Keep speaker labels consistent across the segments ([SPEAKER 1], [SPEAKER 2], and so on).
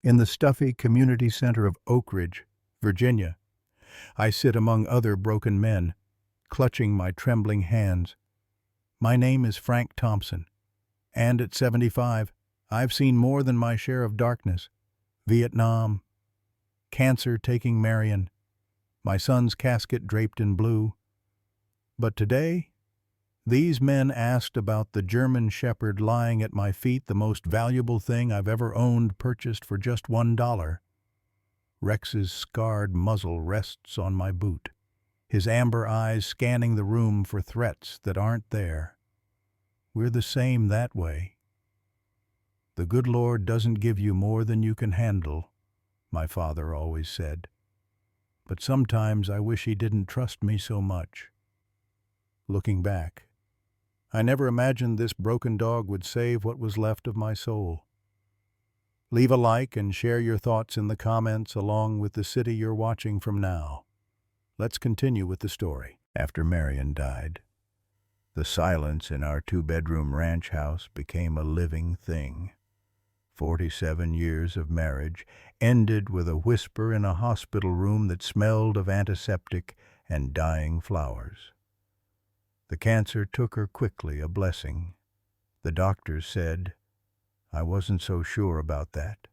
[SPEAKER 1] In the stuffy community center of Oak Ridge, Virginia, I sit among other broken men, clutching my trembling hands. My name is Frank Thompson, and at 75, I've seen more than my share of darkness. Vietnam, cancer taking Marion, my son's casket draped in blue. But today, these men asked about the German Shepherd lying at my feet, the most valuable thing I've ever owned, purchased for just $1. Rex's scarred muzzle rests on my boot, his amber eyes scanning the room for threats that aren't there. We're the same that way. The good Lord doesn't give you more than you can handle, my father always said. But sometimes I wish he didn't trust me so much. Looking back, I never imagined this broken dog would save what was left of my soul. Leave a like and share your thoughts in the comments along with the city you're watching from now. Let's continue with the story. After Marion died, the silence in our two-bedroom ranch house became a living thing. 47 years of marriage ended with a whisper in a hospital room that smelled of antiseptic and dying flowers. The cancer took her quickly, a blessing. The doctors said, I wasn't so sure about that.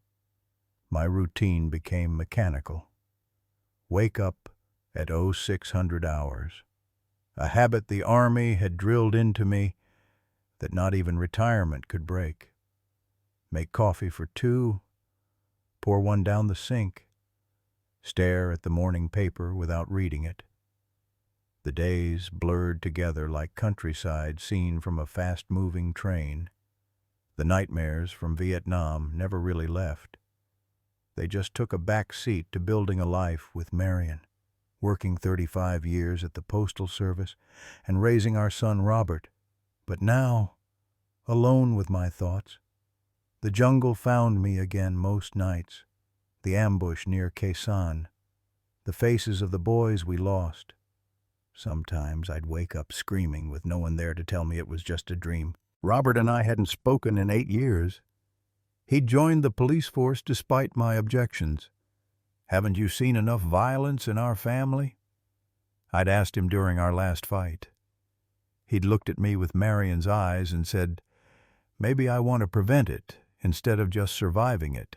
[SPEAKER 1] My routine became mechanical. Wake up at 0600 hours, a habit the Army had drilled into me that not even retirement could break. Make coffee for two, pour one down the sink, stare at the morning paper without reading it. The days blurred together like countryside seen from a fast-moving train. The nightmares from Vietnam never really left. They just took a back seat to building a life with Marion, working 35 years at the Postal Service and raising our son Robert. But now, alone with my thoughts, the jungle found me again most nights, the ambush near Khe Sanh, the faces of the boys we lost. Sometimes I'd wake up screaming with no one there to tell me it was just a dream. Robert and I hadn't spoken in 8 years. He'd joined the police force despite my objections. Haven't you seen enough violence in our family? I'd asked him during our last fight. He'd looked at me with Marion's eyes and said, maybe I want to prevent it instead of just surviving it.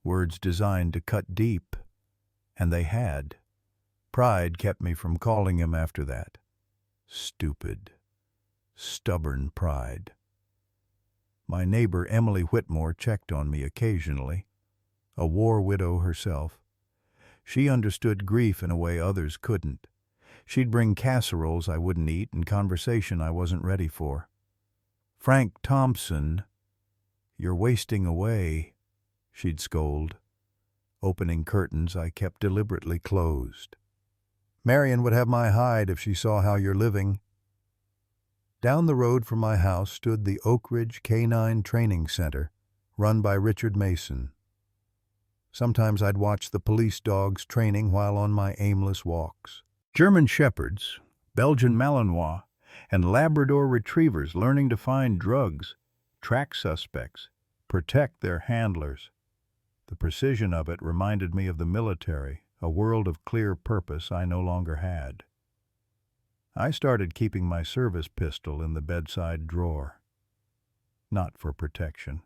[SPEAKER 1] Words designed to cut deep, and they had. Pride kept me from calling him after that. Stupid, stubborn pride. My neighbor Emily Whitmore checked on me occasionally, a war widow herself. She understood grief in a way others couldn't. She'd bring casseroles I wouldn't eat and conversation I wasn't ready for. Frank Thompson, you're wasting away, she'd scold, opening curtains I kept deliberately closed. Marion would have my hide if she saw how you're living. Down the road from my house stood the Oak Ridge Canine Training Center, run by Richard Mason. Sometimes I'd watch the police dogs training while on my aimless walks. German Shepherds, Belgian Malinois, and Labrador Retrievers learning to find drugs, track suspects, protect their handlers. The precision of it reminded me of the military, a world of clear purpose I no longer had. I started keeping my service pistol in the bedside drawer. Not for protection.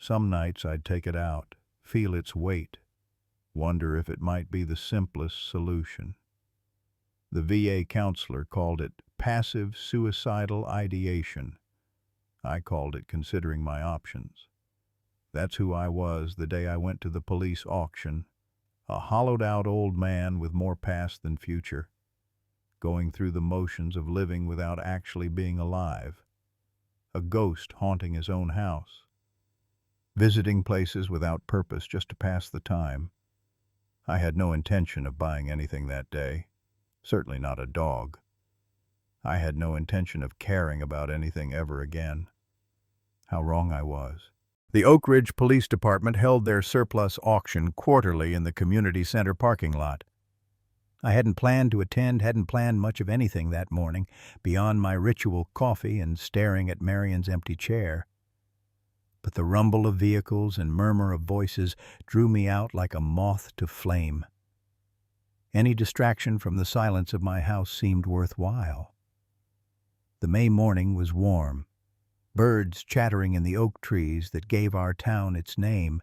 [SPEAKER 1] Some nights I'd take it out, feel its weight, wonder if it might be the simplest solution. The VA counselor called it passive suicidal ideation. I called it considering my options. That's who I was the day I went to the police auction, a hollowed-out old man with more past than future, going through the motions of living without actually being alive, a ghost haunting his own house, visiting places without purpose just to pass the time. I had no intention of buying anything that day, certainly not a dog. I had no intention of caring about anything ever again. How wrong I was. The Oak Ridge Police Department held their surplus auction quarterly in the community center parking lot. I hadn't planned to attend, hadn't planned much of anything that morning, beyond my ritual coffee and staring at Marion's empty chair. but the rumble of vehicles and murmur of voices drew me out like a moth to flame. Any distraction from the silence of my house seemed worthwhile. The May morning was warm. Birds chattering in the oak trees that gave our town its name.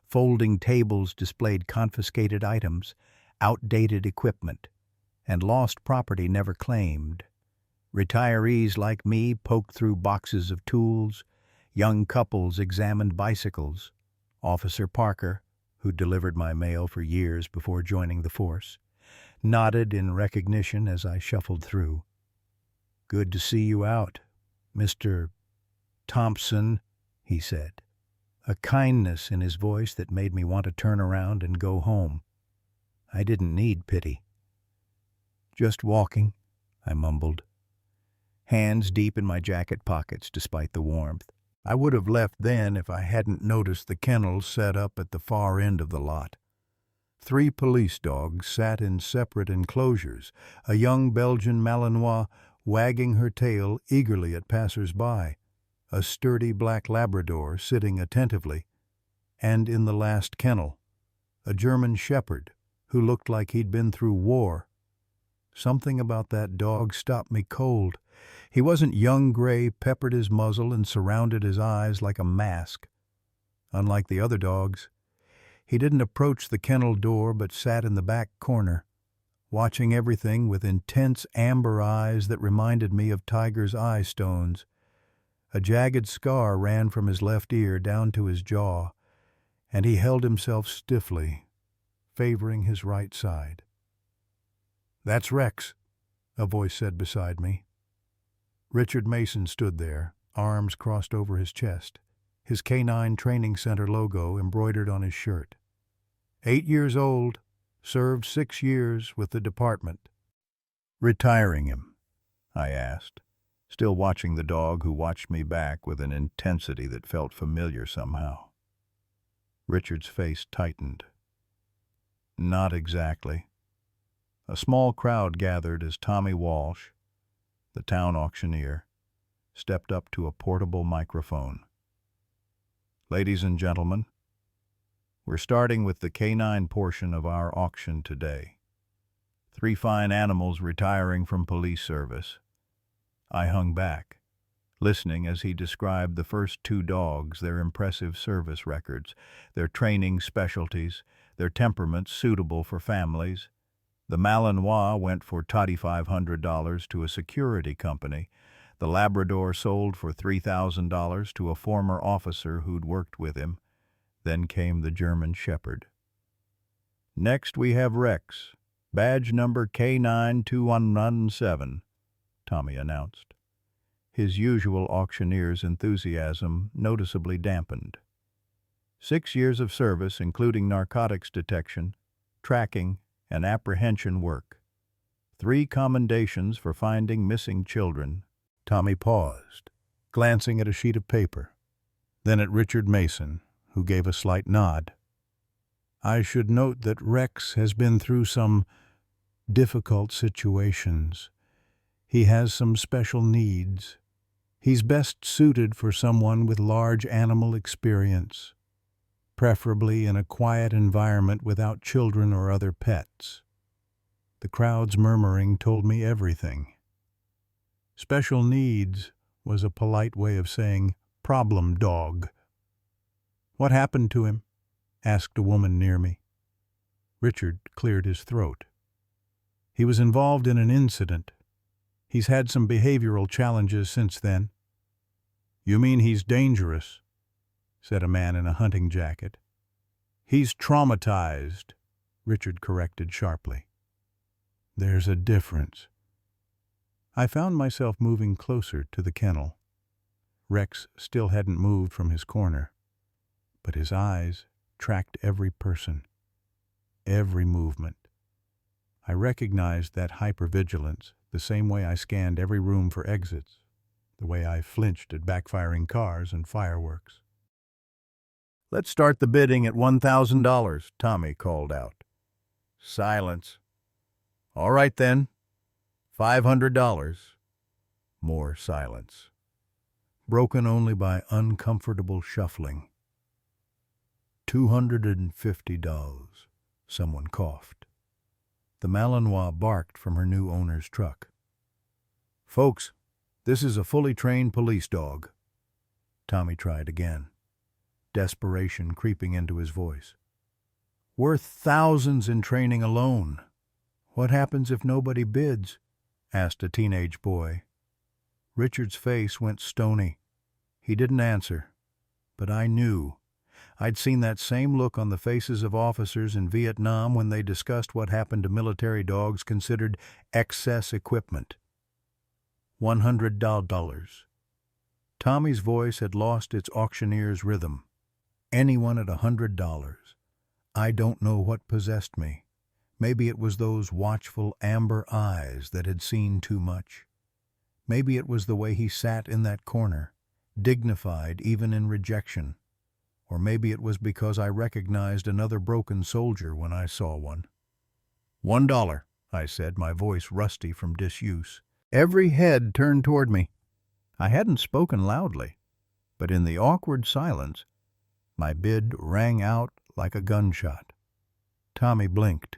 [SPEAKER 1] Folding tables displayed confiscated items, outdated equipment, and lost property never claimed. Retirees like me poked through boxes of tools. Young couples examined bicycles. Officer Parker, who delivered my mail for years before joining the force, nodded in recognition as I shuffled through. "Good to see you out, Mr. Thompson," he said, a kindness in his voice that made me want to turn around and go home. I didn't need pity. "Just walking," I mumbled, hands deep in my jacket pockets despite the warmth. I would have left then if I hadn't noticed the kennels set up at the far end of the lot. 3 police dogs sat in separate enclosures, a young Belgian Malinois wagging her tail eagerly at passers-by, a sturdy black Labrador sitting attentively, and in the last kennel, a German shepherd who looked like he'd been through war. Something about that dog stopped me cold. He wasn't young gray, peppered his muzzle and surrounded his eyes like a mask. Unlike the other dogs, he didn't approach the kennel door but sat in the back corner, watching everything with intense amber eyes that reminded me of Tiger's eye stones. A jagged scar ran from his left ear down to his jaw, and he held himself stiffly, favoring his right side. "That's Rex," a voice said beside me. Richard Mason stood there, arms crossed over his chest, his Canine Training Center logo embroidered on his shirt. 8 years old, served 6 years with the department. "Retiring him?" I asked, still watching the dog who watched me back with an intensity that felt familiar somehow. Richard's face tightened. "Not exactly." A small crowd gathered as Tommy Walsh, the town auctioneer, stepped up to a portable microphone. "Ladies and gentlemen, we're starting with the canine portion of our auction today. 3 fine animals retiring from police service." I hung back, listening as he described the first 2 dogs, their impressive service records, their training specialties, their temperaments suitable for families. The Malinois went for $2,500 to a security company. The Labrador sold for $3,000 to a former officer who'd worked with him. Then came the German Shepherd. "Next we have Rex, badge number K9217, Tommy announced, his usual auctioneer's enthusiasm noticeably dampened. 6 years of service, including narcotics detection, tracking, and apprehension work. 3 commendations for finding missing children." Tommy paused, glancing at a sheet of paper, then at Richard Mason, who gave a slight nod. "I should note that Rex has been through some difficult situations. He has some special needs. He's best suited for someone with large animal experience, preferably in a quiet environment without children or other pets." The crowd's murmuring told me everything. Special needs was a polite way of saying problem dog. "What happened to him?" asked a woman near me. Richard cleared his throat. "He was involved in an incident. He's had some behavioral challenges since then." "You mean he's dangerous?" said a man in a hunting jacket. "He's traumatized," Richard corrected sharply. "There's a difference." I found myself moving closer to the kennel. Rex still hadn't moved from his corner, but his eyes tracked every person, every movement. I recognized that hypervigilance the same way I scanned every room for exits, the way I flinched at backfiring cars and fireworks. "Let's start the bidding at $1,000, Tommy called out. Silence. "All right then, $500. More silence. broken only by uncomfortable shuffling. $250, someone coughed. The Malinois barked from her new owner's truck. "Folks, this is a fully trained police dog." Tommy tried again, desperation creeping into his voice. "Worth thousands in training alone. What happens if nobody bids?" asked a teenage boy. Richard's face went stony. He didn't answer, but I knew. I'd seen that same look on the faces of officers in Vietnam when they discussed what happened to military dogs considered excess equipment. $100. Tommy's voice had lost its auctioneer's rhythm. Anyone at $100. I don't know what possessed me. Maybe it was those watchful amber eyes that had seen too much. Maybe it was the way he sat in that corner, dignified even in rejection. Or maybe it was because I recognized another broken soldier when I saw one. $1, I said, my voice rusty from disuse. Every head turned toward me. I hadn't spoken loudly, but in the awkward silence, my bid rang out like a gunshot. Tommy blinked.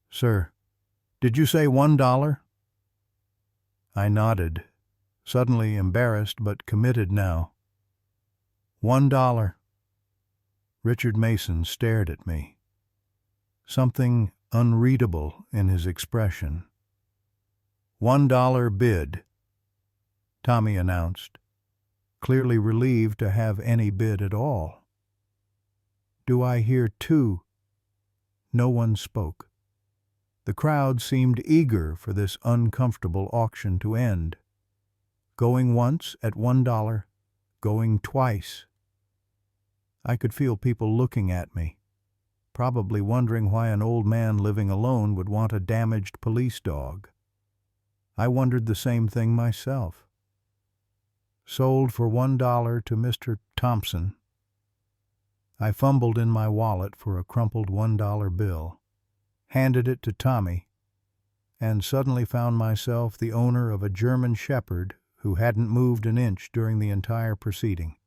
[SPEAKER 1] "Sir, did you say $1? I nodded, suddenly embarrassed but committed now. $1. Richard Mason stared at me, something unreadable in his expression. $1 bid, Tommy announced, clearly relieved to have any bid at all. Do I hear $2? No one spoke. The crowd seemed eager for this uncomfortable auction to end. Going once at $1, going twice. I could feel people looking at me, probably wondering why an old man living alone would want a damaged police dog. I wondered the same thing myself. Sold for $1 to Mr. Thompson. I fumbled in my wallet for a crumpled $1 bill, handed it to Tommy, and suddenly found myself the owner of a German shepherd who hadn't moved an inch during the entire proceeding.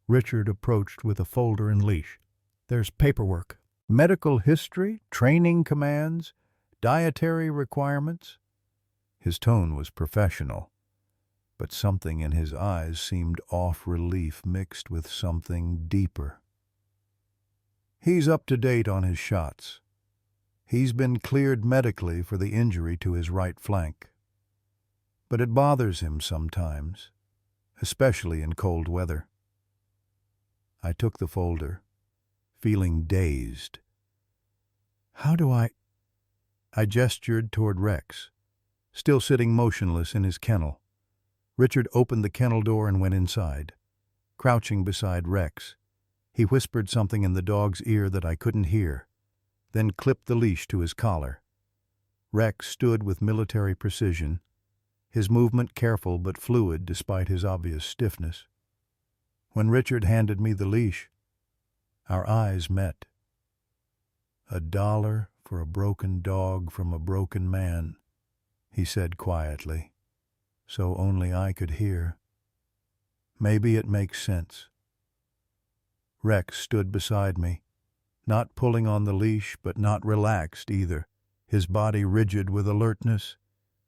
[SPEAKER 1] Richard approached with a folder and leash. There's paperwork, medical history, training commands, dietary requirements. His tone was professional, but something in his eyes seemed off-relief mixed with something deeper. He's up to date on his shots. He's been cleared medically for the injury to his right flank. But it bothers him sometimes, especially in cold weather. I took the folder, feeling dazed. How do I gestured toward Rex, still sitting motionless in his kennel. Richard opened the kennel door and went inside. Crouching beside Rex, he whispered something in the dog's ear that I couldn't hear, then clipped the leash to his collar. Rex stood with military precision, his movement careful but fluid despite his obvious stiffness. When Richard handed me the leash, our eyes met. $1 for a broken dog from a broken man, he said quietly, so only I could hear. Maybe it makes sense. Rex stood beside me, not pulling on the leash but not relaxed either, his body rigid with alertness.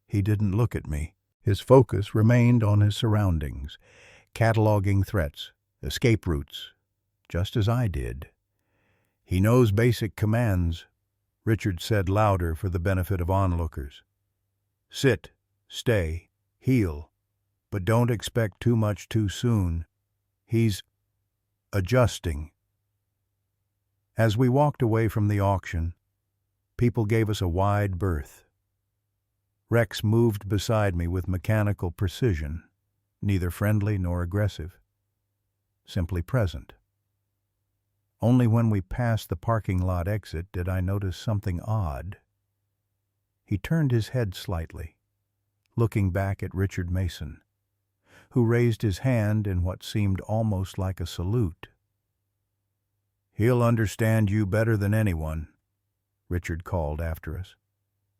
[SPEAKER 1] He didn't look at me. His focus remained on his surroundings, cataloging threats, escape routes, just as I did. He knows basic commands, Richard said louder for the benefit of onlookers. Sit, stay, heal, but don't expect too much too soon. He's adjusting. As we walked away from the auction, people gave us a wide berth. Rex moved beside me with mechanical precision, neither friendly nor aggressive, simply present. Only when we passed the parking lot exit did I notice something odd. He turned his head slightly, looking back at Richard Mason, who raised his hand in what seemed almost like a salute. "He'll understand you better than anyone," Richard called after us,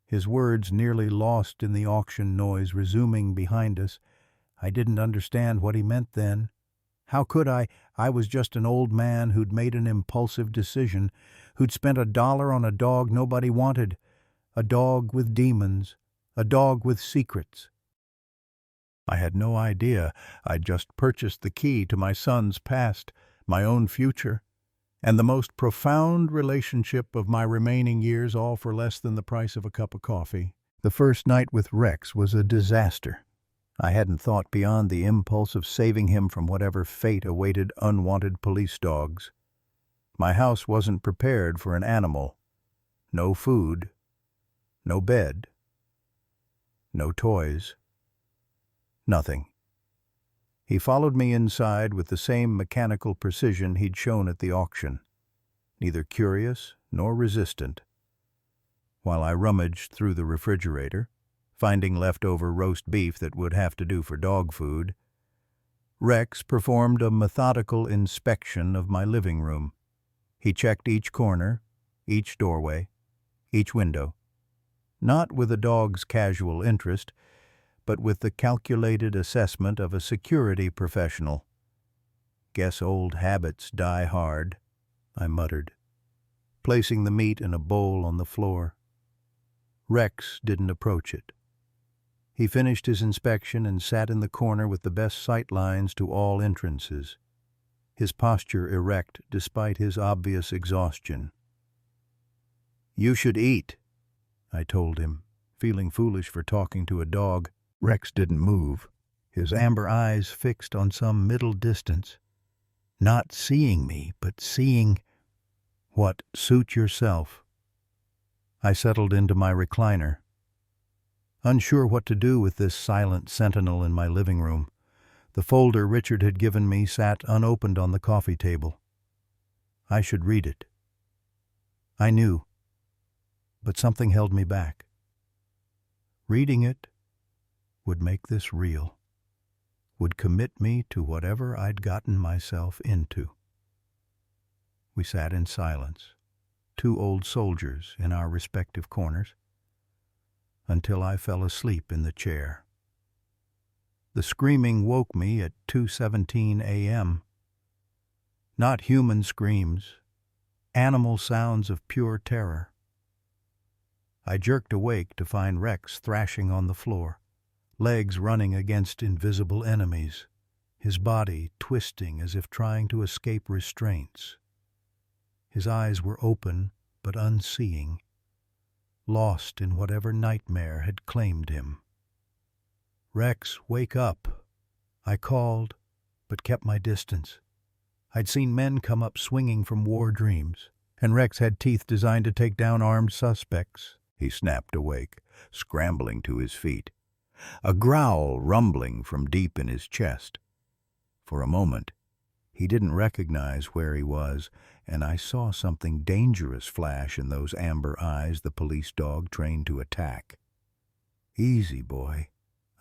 [SPEAKER 1] his words nearly lost in the auction noise resuming behind us I didn't understand what he meant then. How could I? I was just an old man who'd made an impulsive decision, who'd spent $1 on a dog nobody wanted, a dog with demons, a dog with secrets. I had no idea I'd just purchased the key to my son's past, my own future, and the most profound relationship of my remaining years, all for less than the price of a cup of coffee. The first night with Rex was a disaster. I hadn't thought beyond the impulse of saving him from whatever fate awaited unwanted police dogs. My house wasn't prepared for an animal. No food, no bed, no toys, nothing. He followed me inside with the same mechanical precision he'd shown at the auction, neither curious nor resistant. While I rummaged through the refrigerator, finding leftover roast beef that would have to do for dog food, Rex performed a methodical inspection of my living room. He checked each corner, each doorway, each window, not with a dog's casual interest, but with the calculated assessment of a security professional. "Guess old habits die hard," I muttered, placing the meat in a bowl on the floor. Rex didn't approach it. He finished his inspection and sat in the corner with the best sight lines to all entrances, his posture erect despite his obvious exhaustion. "You should eat," I told him, feeling foolish for talking to a dog. Rex didn't move, his amber eyes fixed on some middle distance, not seeing me, but seeing what suit yourself. I settled into my recliner, unsure what to do with this silent sentinel in my living room. The folder Richard had given me sat unopened on the coffee table. I should read it. I knew, but something held me back. Reading it would make this real, would commit me to whatever I'd gotten myself into. We sat in silence, two old soldiers in our respective corners, until I fell asleep in the chair. The screaming woke me at 2:17 a.m. Not human screams, animal sounds of pure terror. I jerked awake to find Rex thrashing on the floor, legs running against invisible enemies, his body twisting as if trying to escape restraints. His eyes were open but unseeing, lost in whatever nightmare had claimed him. "Rex, wake up," I called, but kept my distance. I'd seen men come up swinging from war dreams, and Rex had teeth designed to take down armed suspects. He snapped awake, scrambling to his feet, a growl rumbling from deep in his chest. For a moment, he didn't recognize where he was, and I saw something dangerous flash in those amber eyes the police dog trained to attack. "Easy, boy,"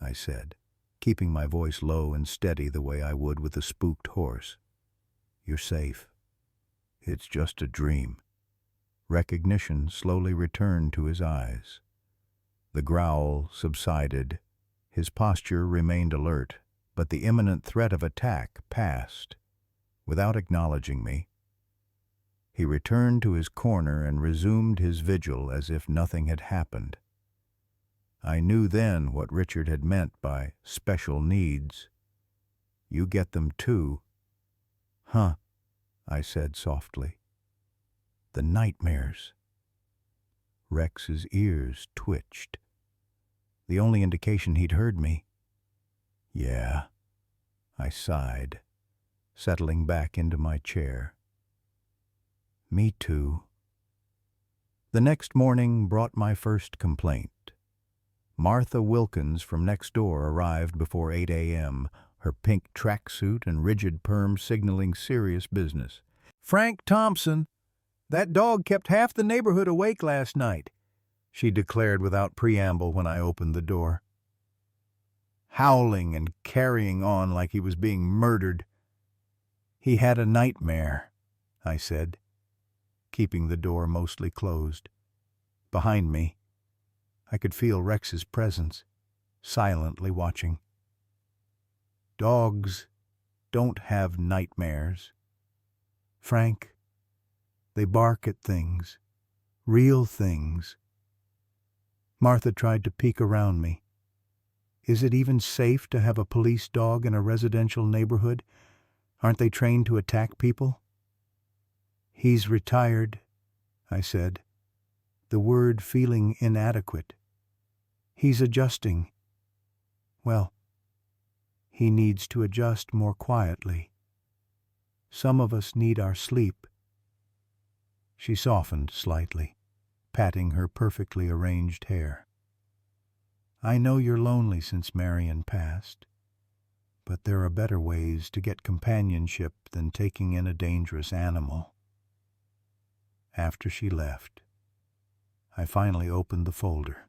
[SPEAKER 1] I said, keeping my voice low and steady the way I would with a spooked horse. "You're safe. It's just a dream." Recognition slowly returned to his eyes. The growl subsided. His posture remained alert, but the imminent threat of attack passed. Without acknowledging me, he returned to his corner and resumed his vigil as if nothing had happened. I knew then what Richard had meant by special needs. "You get them too." "Huh," I said softly. "The nightmares." Rex's ears twitched, the only indication he'd heard me. "Yeah," I sighed, settling back into my chair. "Me too." The next morning brought my first complaint. Martha Wilkins from next door arrived before 8 a.m., her pink tracksuit and rigid perm signaling serious business. "Frank Thompson, that dog kept half the neighborhood awake last night," she declared without preamble when I opened the door. Howling and carrying on like he was being murdered. "He had a nightmare," I said, keeping the door mostly closed. Behind me, I could feel Rex's presence, silently watching. Dogs don't have nightmares. Frank, they bark at things, real things. Martha tried to peek around me. Is it even safe to have a police dog in a residential neighborhood? Aren't they trained to attack people? He's retired, I said, the word feeling inadequate. He's adjusting. Well, he needs to adjust more quietly. Some of us need our sleep. She softened slightly, patting her perfectly arranged hair. I know you're lonely since Marion passed, but there are better ways to get companionship than taking in a dangerous animal. After she left, I finally opened the folder.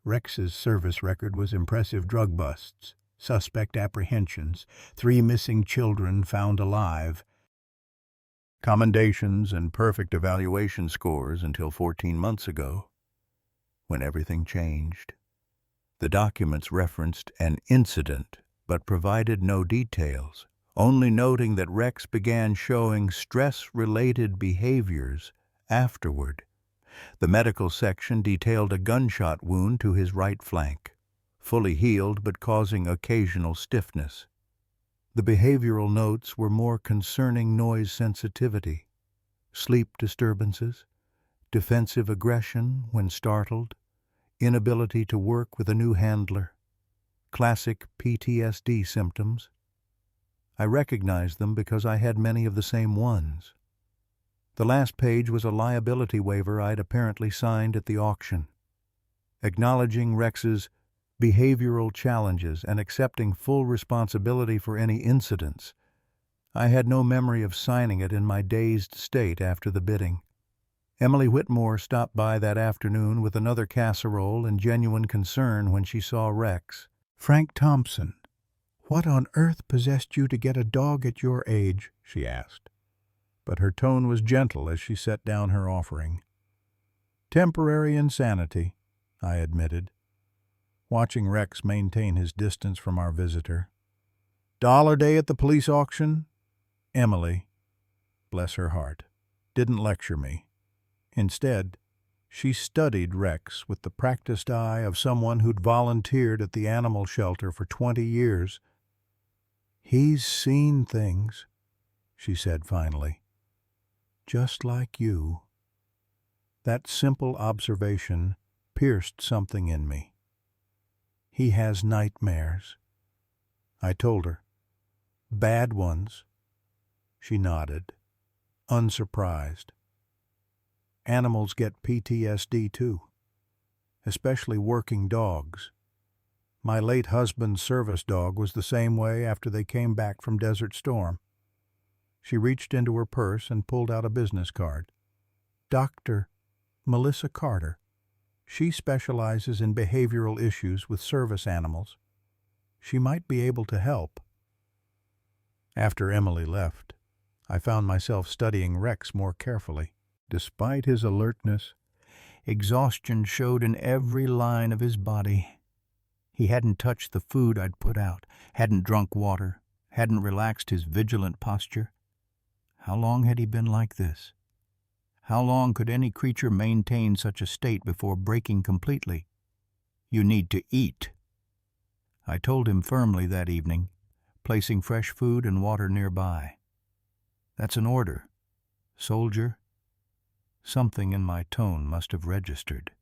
[SPEAKER 1] Rex's service record was impressive: drug busts, suspect apprehensions, 3 missing children found alive, commendations and perfect evaluation scores until 14 months ago, when everything changed. The documents referenced an incident, but provided no details, only noting that Rex began showing stress-related behaviors afterward. The medical section detailed a gunshot wound to his right flank, fully healed but causing occasional stiffness. The behavioral notes were more concerning noise sensitivity, sleep disturbances, defensive aggression when startled, inability to work with a new handler, classic PTSD symptoms. I recognized them because I had many of the same ones. The last page was a liability waiver I'd apparently signed at the auction, acknowledging Rex's behavioral challenges and accepting full responsibility for any incidents. I had no memory of signing it in my dazed state after the bidding. Emily Whitmore stopped by that afternoon with another casserole and genuine concern when she saw Rex. "Frank Thompson, what on earth possessed you to get a dog at your age?" she asked. But her tone was gentle as she set down her offering. "Temporary insanity," I admitted, watching Rex maintain his distance from our visitor. "Dollar day at the police auction?" Emily, bless her heart, didn't lecture me. Instead, she studied Rex with the practiced eye of someone who'd volunteered at the animal shelter for 20 years. "He's seen things," she said finally. "Just like you." That simple observation pierced something in me. "He has nightmares," I told her. "Bad ones." She nodded, unsurprised. Animals get PTSD too, especially working dogs. My late husband's service dog was the same way after they came back from Desert Storm. She reached into her purse and pulled out a business card. "Dr. Melissa Carter. She specializes in behavioral issues with service animals. She might be able to help." After Emily left, I found myself studying Rex more carefully. Despite his alertness, exhaustion showed in every line of his body. He hadn't touched the food I'd put out, hadn't drunk water, hadn't relaxed his vigilant posture. How long had he been like this? How long could any creature maintain such a state before breaking completely? "You need to eat," I told him firmly that evening, placing fresh food and water nearby. "That's an order, soldier." Something in my tone must have registered.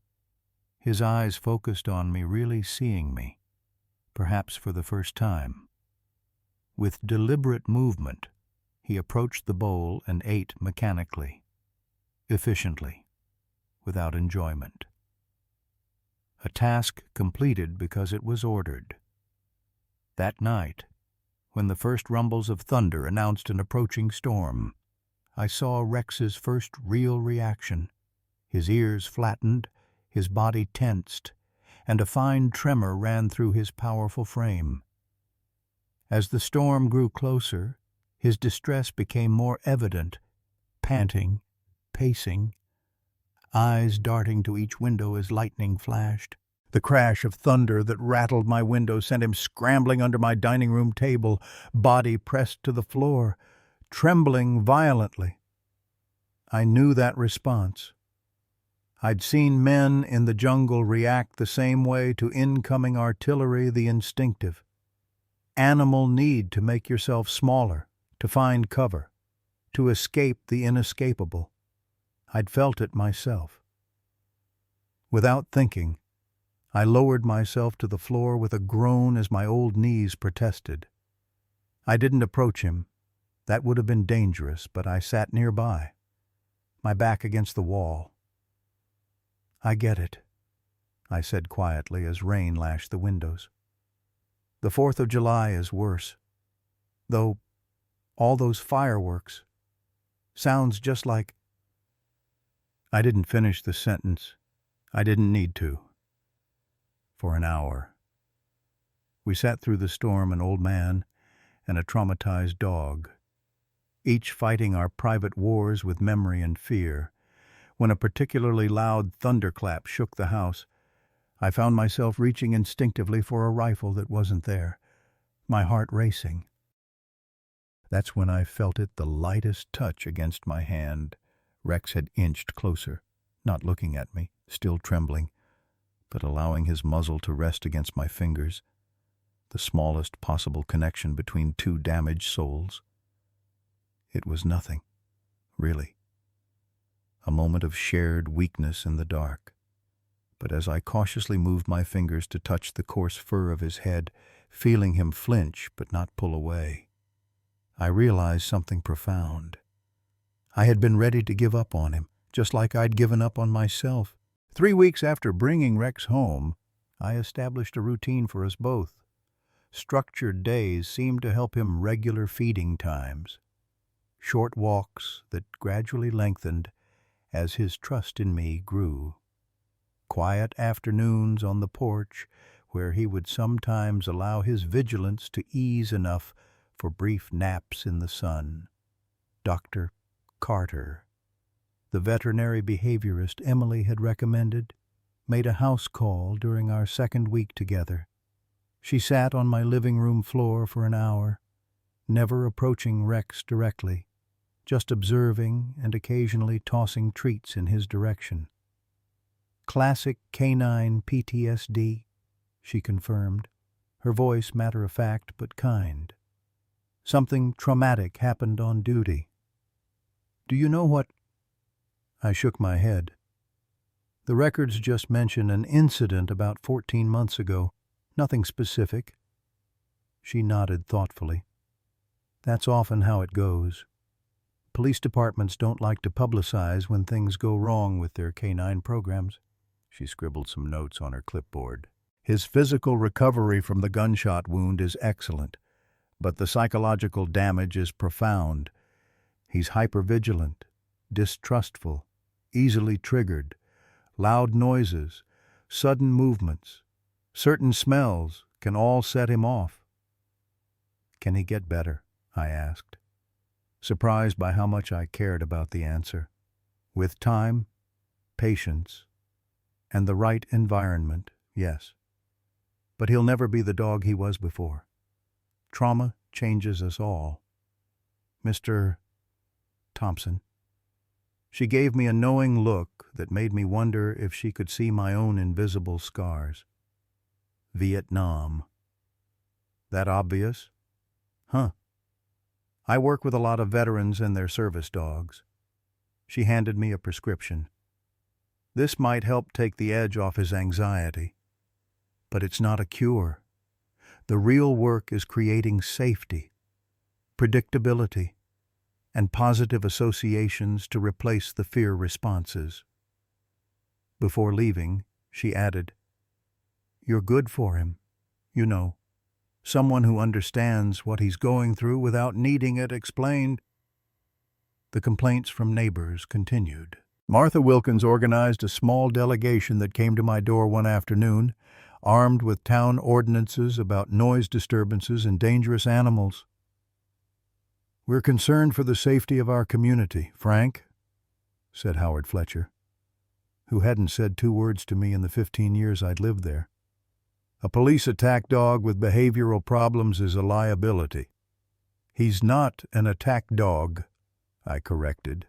[SPEAKER 1] His eyes focused on me, really seeing me, perhaps for the first time. With deliberate movement, he approached the bowl and ate mechanically, efficiently, without enjoyment. A task completed because it was ordered. That night, when the first rumbles of thunder announced an approaching storm, I saw Rex's first real reaction. His ears flattened, his body tensed, and a fine tremor ran through his powerful frame. As the storm grew closer, his distress became more evident, panting, pacing, eyes darting to each window as lightning flashed. The crash of thunder that rattled my window sent him scrambling under my dining room table, body pressed to the floor, trembling violently. I knew that response. I'd seen men in the jungle react the same way to incoming artillery, the instinctive. Animal need to make yourself smaller, to find cover, to escape the inescapable. I'd felt it myself. Without thinking, I lowered myself to the floor with a groan as my old knees protested. I didn't approach him. That would have been dangerous, but I sat nearby, my back against the wall. "I get it," I said quietly as rain lashed the windows. "The 4th of July is worse. Though all those fireworks sounds just like—" I didn't finish the sentence. I didn't need to. For an hour. We sat through the storm, an old man and a traumatized dog, each fighting our private wars with memory and fear. When a particularly loud thunderclap shook the house, I found myself reaching instinctively for a rifle that wasn't there, my heart racing. That's when I felt it the lightest touch against my hand. Rex had inched closer, not looking at me, still trembling, but allowing his muzzle to rest against my fingers, the smallest possible connection between two damaged souls. It was nothing, really. A moment of shared weakness in the dark. But as I cautiously moved my fingers to touch the coarse fur of his head, feeling him flinch but not pull away, I realized something profound. I had been ready to give up on him, just like I'd given up on myself. 3 weeks after bringing Rex home, I established a routine for us both. Structured days seemed to help him regular feeding times. Short walks that gradually lengthened as his trust in me grew. Quiet afternoons on the porch where he would sometimes allow his vigilance to ease enough for brief naps in the sun. Dr. Carter, the veterinary behaviorist Emily had recommended, made a house call during our second week together. She sat on my living room floor for an hour, never approaching Rex directly, just observing and occasionally tossing treats in his direction. "Classic canine PTSD," she confirmed, her voice matter-of-fact but kind. "Something traumatic happened on duty." "Do you know what—" I shook my head. "The records just mention an incident about 14 months ago. Nothing specific." She nodded thoughtfully. "That's often how it goes. Police departments don't like to publicize when things go wrong with their canine programs." She scribbled some notes on her clipboard. "His physical recovery from the gunshot wound is excellent, but the psychological damage is profound. He's hypervigilant, distrustful, easily triggered. Loud noises, sudden movements, certain smells can all set him off." "Can he get better?" I asked, surprised by how much I cared about the answer. "With time, patience, and the right environment, yes. But he'll never be the dog he was before. Trauma changes us all. Mr. Thompson." She gave me a knowing look that made me wonder if she could see my own invisible scars. "Vietnam. That obvious? Huh. I work with a lot of veterans and their service dogs." She handed me a prescription. "This might help take the edge off his anxiety. But it's not a cure. The real work is creating safety, predictability, and positive associations to replace the fear responses." Before leaving, she added, "You're good for him, you know. Someone who understands what he's going through without needing it explained." The complaints from neighbors continued. Martha Wilkins organized a small delegation that came to my door one afternoon, armed with town ordinances about noise disturbances and dangerous animals. "We're concerned for the safety of our community, Frank," said Howard Fletcher, who hadn't said 2 words to me in the 15 years I'd lived there. A police attack dog with behavioral problems is a liability. He's not an attack dog, I corrected,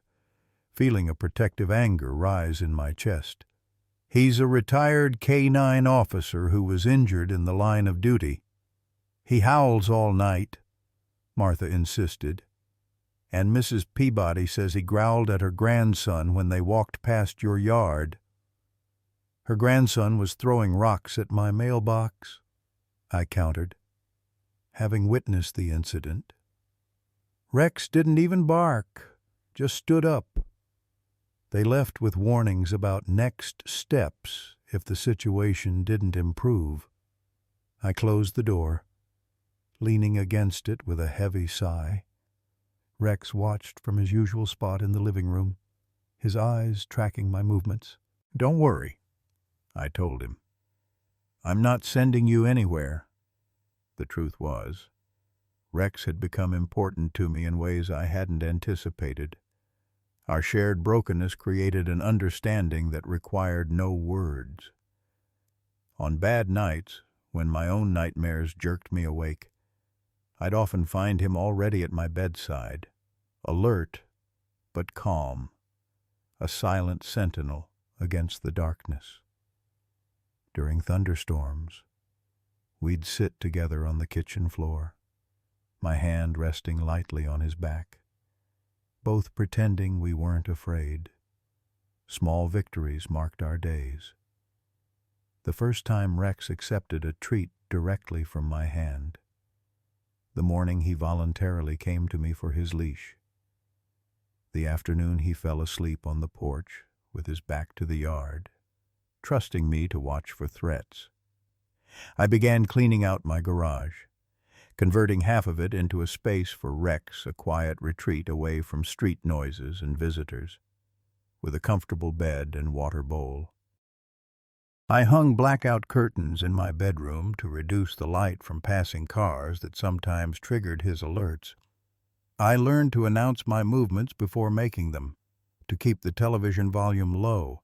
[SPEAKER 1] feeling a protective anger rise in my chest. He's a retired K-9 officer who was injured in the line of duty. He howls all night, Martha insisted, and Mrs. Peabody says he growled at her grandson when they walked past your yard. Her grandson was throwing rocks at my mailbox, I countered, having witnessed the incident. Rex didn't even bark, just stood up. They left with warnings about next steps if the situation didn't improve. I closed the door, leaning against it with a heavy sigh. Rex watched from his usual spot in the living room, his eyes tracking my movements. "Don't worry," I told him. "I'm not sending you anywhere." The truth was, Rex had become important to me in ways I hadn't anticipated. Our shared brokenness created an understanding that required no words. On bad nights, when my own nightmares jerked me awake, I'd often find him already at my bedside, alert but calm, a silent sentinel against the darkness. During thunderstorms, we'd sit together on the kitchen floor, my hand resting lightly on his back, both pretending we weren't afraid. Small victories marked our days. The first time Rex accepted a treat directly from my hand. The morning he voluntarily came to me for his leash. The afternoon he fell asleep on the porch with his back to the yard, trusting me to watch for threats. I began cleaning out my garage, converting half of it into a space for Rex, a quiet retreat away from street noises and visitors, with a comfortable bed and water bowl. I hung blackout curtains in my bedroom to reduce the light from passing cars that sometimes triggered his alerts. I learned to announce my movements before making them, to keep the television volume low,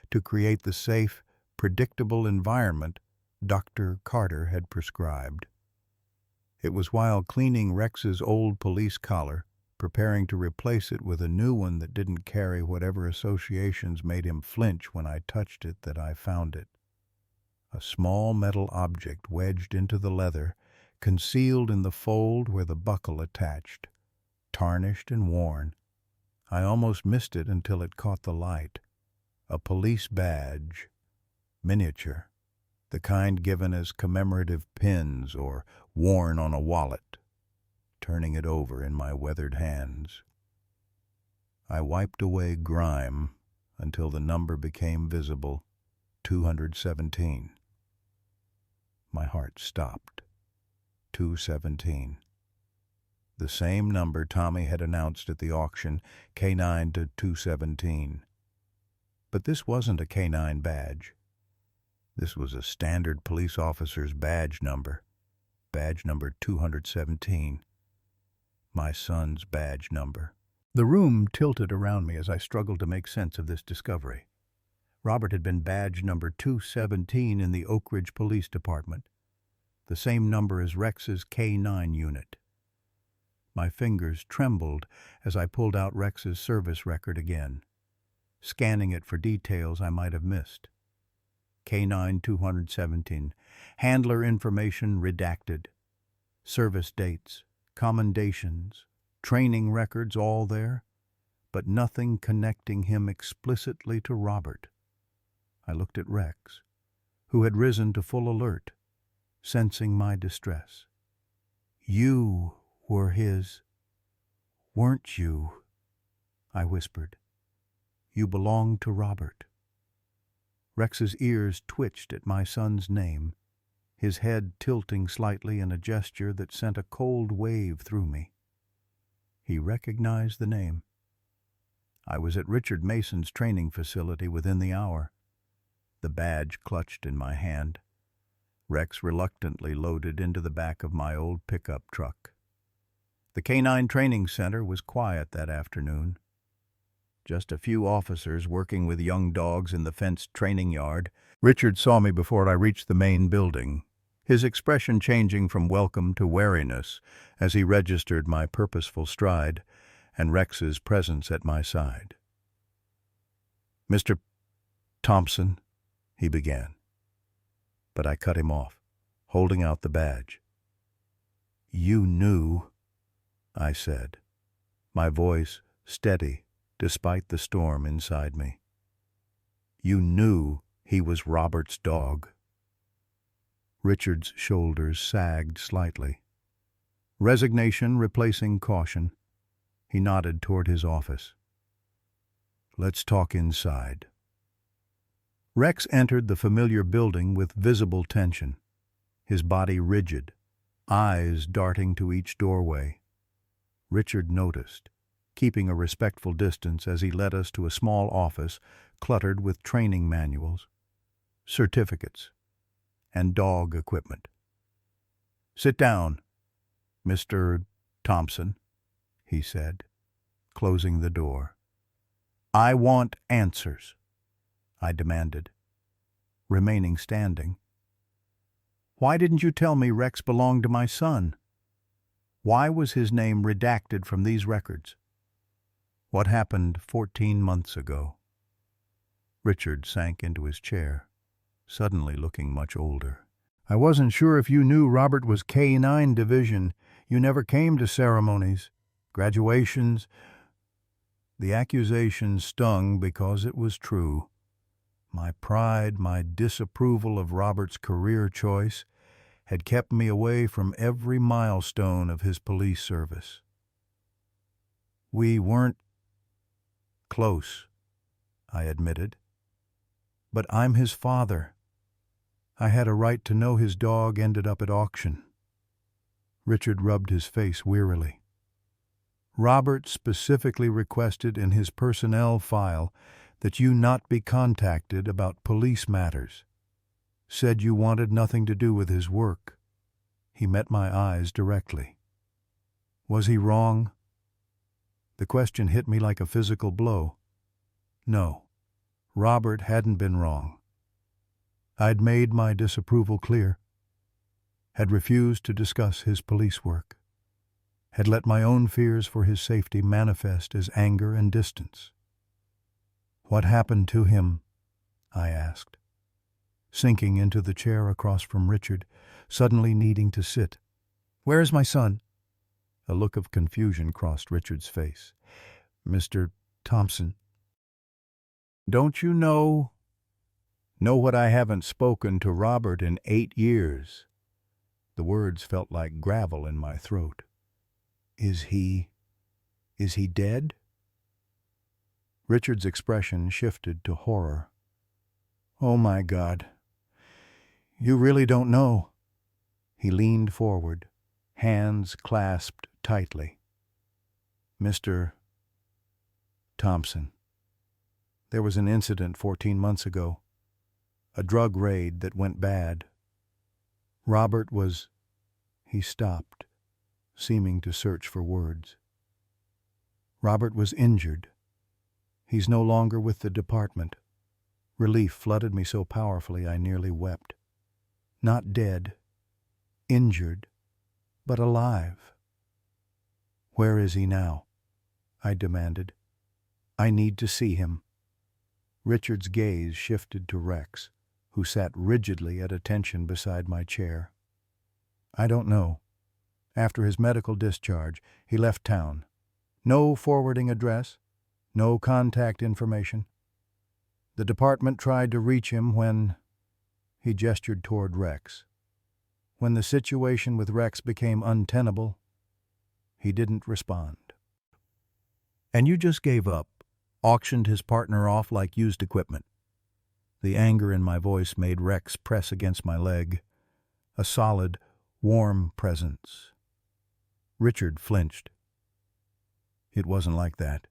[SPEAKER 1] to create the safe, predictable environment Dr. Carter had prescribed. It was while cleaning Rex's old police collar, preparing to replace it with a new one that didn't carry whatever associations made him flinch when I touched it, that I found it. A small metal object wedged into the leather, concealed in the fold where the buckle attached, tarnished and worn. I almost missed it until it caught the light. A police badge, miniature, the kind given as commemorative pins or worn on a wallet. Turning it over in my weathered hands, I wiped away grime until the number became visible, 217. My heart stopped. 217. The same number Tommy had announced at the auction, K9 to 217. But this wasn't a K9 badge. This was a standard police officer's badge number 217. My son's badge number. The room tilted around me as I struggled to make sense of this discovery. Robert had been badge number 217 in the Oak Ridge Police Department, the same number as Rex's K9 unit. My fingers trembled as I pulled out Rex's service record again, scanning it for details I might have missed. K9 217, handler information redacted, service dates, commendations, training records all there, but nothing connecting him explicitly to Robert. I looked at Rex, who had risen to full alert, sensing my distress. "You were his, weren't you?" I whispered. "You belonged to Robert." Rex's ears twitched at my son's name, his head tilting slightly in a gesture that sent a cold wave through me. He recognized the name. I was at Richard Mason's training facility within the hour, the badge clutched in my hand. Rex reluctantly loaded into the back of my old pickup truck. The K-9 training center was quiet that afternoon. just a few officers working with young dogs in the fenced training yard. Richard saw me before I reached the main building, his expression changing from welcome to wariness as he registered my purposeful stride and Rex's presence at my side. "Mr. Thompson," he began, but I cut him off, holding out the badge. "You knew," I said, my voice steady despite the storm inside me. "You knew he was Robert's dog." Richard's shoulders sagged slightly. Resignation replacing caution, he nodded toward his office. "Let's talk inside." Rex entered the familiar building with visible tension, his body rigid, eyes darting to each doorway. Richard noticed, keeping a respectful distance as he led us to a small office cluttered with training manuals, certificates, and dog equipment. "Sit down, Mr. Thompson," he said, closing the door. "I want answers," I demanded, remaining standing. "Why didn't you tell me Rex belonged to my son? Why was his name redacted from these records? What happened 14 months ago?" Richard sank into his chair, suddenly looking much older. "I wasn't sure if you knew Robert was K-9 division. You never came to ceremonies, graduations." The accusation stung because it was true. My pride, my disapproval of Robert's career choice, had kept me away from every milestone of his police service. "We weren't close," I admitted. "But I'm his father. I had a right to know his dog ended up at auction." Richard rubbed his face wearily. "Robert specifically requested in his personnel file that you not be contacted about police matters. Said you wanted nothing to do with his work." He met my eyes directly. Was he wrong? The question hit me like a physical blow. No, Robert hadn't been wrong. I'd made my disapproval clear, had refused to discuss his police work, had let my own fears for his safety manifest as anger and distance. "What happened to him?" I asked, sinking into the chair across from Richard, suddenly needing to sit. "Where is my son?" A look of confusion crossed Richard's face. "Mr. Thompson." "Don't you know what I haven't spoken to Robert in 8 years?" The words felt like gravel in my throat. Is he dead?" Richard's expression shifted to horror. "Oh my God. You really don't know." He leaned forward, hands clasped tightly. "Mr. Thompson, there was an incident 14 months ago, a drug raid that went bad. Robert was—" He stopped, seeming to search for words. "Robert was injured. He's no longer with the department." Relief flooded me so powerfully I nearly wept. Not dead, injured, but alive. "Where is he now?" I demanded. "I need to see him." Richard's gaze shifted to Rex, who sat rigidly at attention beside my chair. "I don't know. After his medical discharge, he left town. No forwarding address, no contact information. The department tried to reach him when—" He gestured toward Rex. "When the situation with Rex became untenable, he didn't respond." "And you just gave up, auctioned his partner off like used equipment?" The anger in my voice made Rex press against my leg, a solid, warm presence. Richard flinched. "It wasn't like that.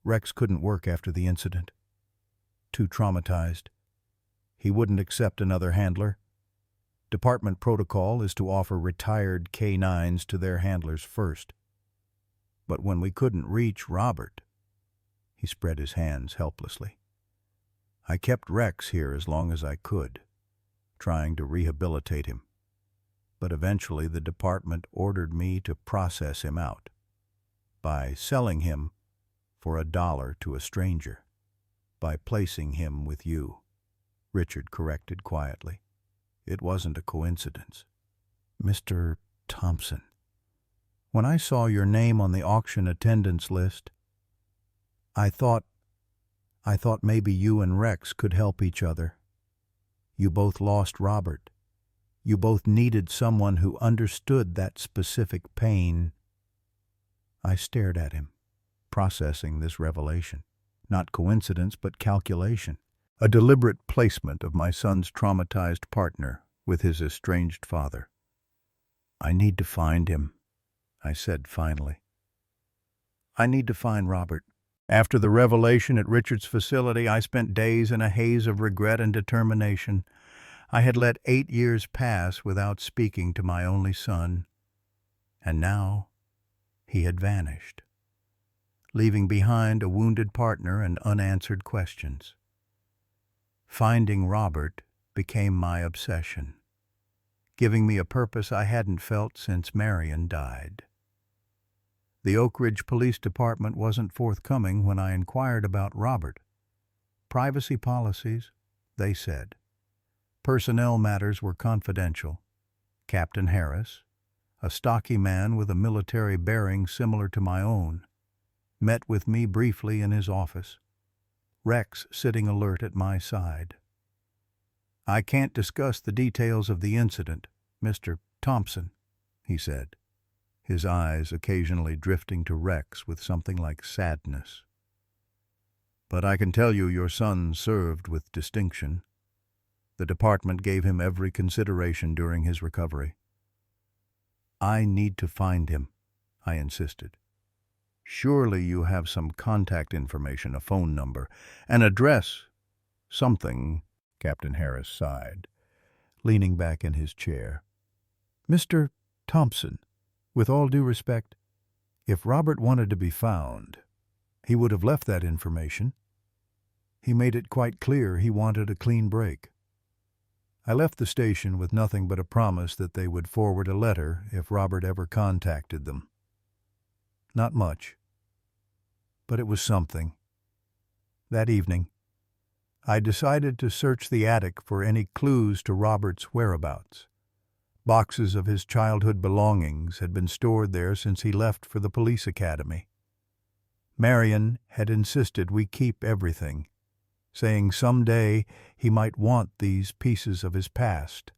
[SPEAKER 1] Rex couldn't work after the incident. Too traumatized. He wouldn't accept another handler. Department protocol is to offer retired K-9s to their handlers first. But when we couldn't reach Robert, He spread his hands helplessly. I kept Rex here as long as I could, trying to rehabilitate him. But eventually the department ordered me to process him out by selling him for $1 to a stranger, by placing him with you. Richard corrected quietly. It wasn't a coincidence. Mr. Thompson, when I saw your name on the auction attendance list, I thought maybe you and Rex could help each other. You both lost Robert. You both needed someone who understood that specific pain. I stared at him, processing this revelation. Not coincidence, but calculation. A deliberate placement of my son's traumatized partner with his estranged father. I need to find him, I said finally. I need to find Robert. After the revelation at Richard's facility, I spent days in a haze of regret and determination. I had let 8 years pass without speaking to my only son, and now he had vanished, leaving behind a wounded partner and unanswered questions. Finding Robert became my obsession, giving me a purpose I hadn't felt since Marion died. The Oak Ridge Police Department wasn't forthcoming when I inquired about Robert. Privacy policies, they said. Personnel matters were confidential. Captain Harris, a stocky man with a military bearing similar to my own, met with me briefly in his office, Rex sitting alert at my side. I can't discuss the details of the incident, Mr. Thompson, he said, his eyes occasionally drifting to Rex with something like sadness. But I can tell you your son served with distinction. The department gave him every consideration during his recovery. I need to find him, I insisted. Surely you have some contact information, a phone number, an address, something, Captain Harris sighed, leaning back in his chair. Mr. Thompson, with all due respect, if Robert wanted to be found, he would have left that information. He made it quite clear he wanted a clean break. I left the station with nothing but a promise that they would forward a letter if Robert ever contacted them. Not much, but it was something. That evening, I decided to search the attic for any clues to Robert's whereabouts. Boxes of his childhood belongings had been stored there since he left for the police academy. Marion had insisted we keep everything, saying someday he might want these pieces of his past.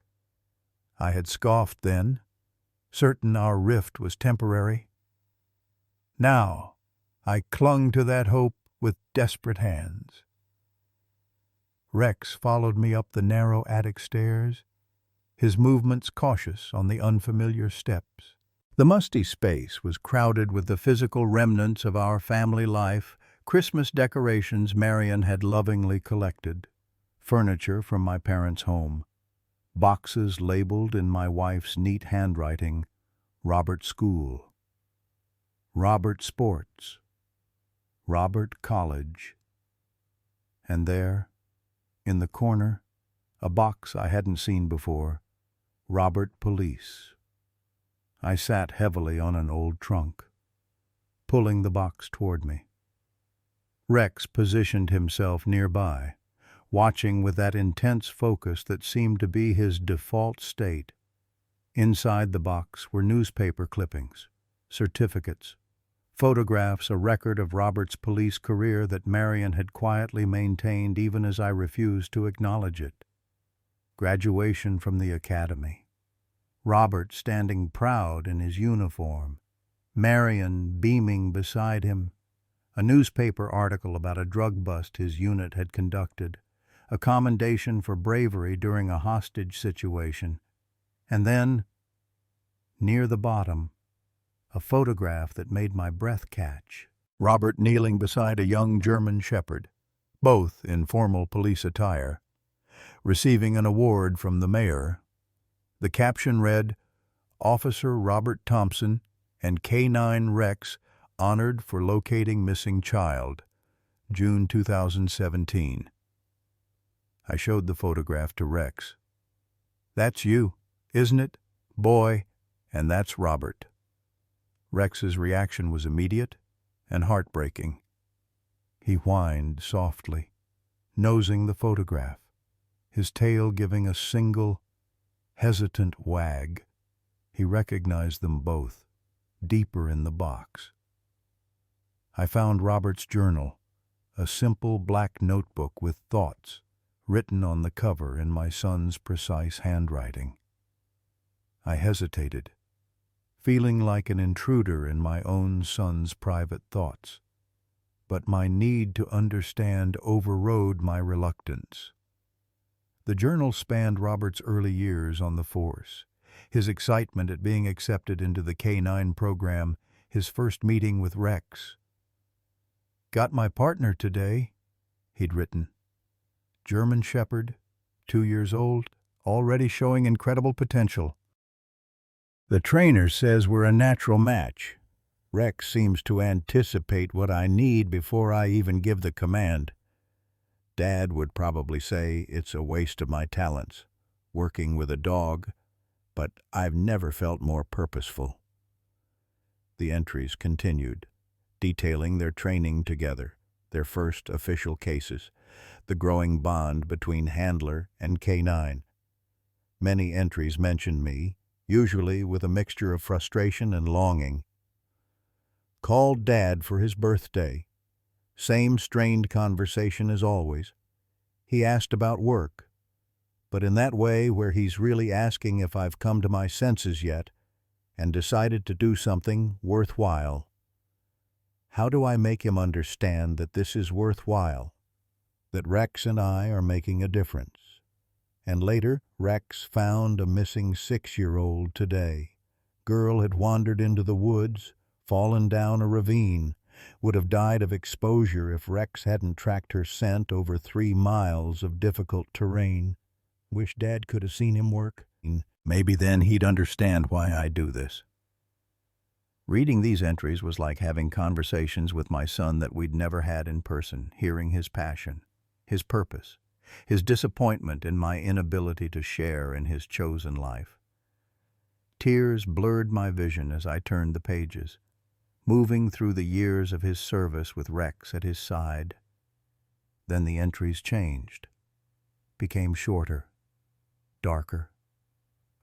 [SPEAKER 1] I had scoffed then, certain our rift was temporary. Now I clung to that hope with desperate hands. Rex followed me up the narrow attic stairs, his movements cautious on the unfamiliar steps. The musty space was crowded with the physical remnants of our family life, Christmas decorations Marion had lovingly collected, furniture from my parents' home, boxes labeled in my wife's neat handwriting, Robert School, Robert Sports, Robert College. And there, in the corner, a box I hadn't seen before, Robert Police. I sat heavily on an old trunk, pulling the box toward me. Rex positioned himself nearby, watching with that intense focus that seemed to be his default state. Inside the box were newspaper clippings, certificates, photographs, a record of Robert's police career that Marion had quietly maintained even as I refused to acknowledge it. Graduation from the academy. Robert standing proud in his uniform. Marion beaming beside him. A newspaper article about a drug bust his unit had conducted. A commendation for bravery during a hostage situation. And then, near the bottom, a photograph that made my breath catch. Robert kneeling beside a young German shepherd, both in formal police attire, receiving an award from the mayor. The caption read, "Officer Robert Thompson and K9 Rex honored for locating missing child. June 2017. I showed the photograph to Rex. "That's you, isn't it, boy? And that's Robert." Rex's reaction was immediate and heartbreaking. He whined softly, nosing the photograph, his tail giving a single, hesitant wag. He recognized them both, deeper in the box. I found Robert's journal, a simple black notebook with thoughts written on the cover in my son's precise handwriting. I hesitated, feeling like an intruder in my own son's private thoughts, but my need to understand overrode my reluctance. The journal spanned Robert's early years on the force, his excitement at being accepted into the K-9 program, his first meeting with Rex. "Got my partner today," he'd written. "German Shepherd, 2 years old, already showing incredible potential. The trainer says we're a natural match. Rex seems to anticipate what I need before I even give the command. Dad would probably say it's a waste of my talents, working with a dog, but I've never felt more purposeful." The entries continued, detailing their training together, their first official cases, the growing bond between handler and K-9. Many entries mentioned me, usually with a mixture of frustration and longing. "Called Dad for his birthday. Same strained conversation as always. He asked about work, but in that way where he's really asking if I've come to my senses yet and decided to do something worthwhile. How do I make him understand that this is worthwhile, that Rex and I are making a difference?" And later, Rex found a missing 6-year-old today. Girl had wandered into the woods, fallen down a ravine, would have died of exposure if Rex hadn't tracked her scent over 3 miles of difficult terrain. Wish Dad could have seen him work. Maybe then he'd understand why I do this. Reading these entries was like having conversations with my son that we'd never had in person, hearing his passion, his purpose, his disappointment in my inability to share in his chosen life. Tears blurred my vision as I turned the pages, moving through the years of his service with Rex at his side. Then the entries changed, became shorter, darker.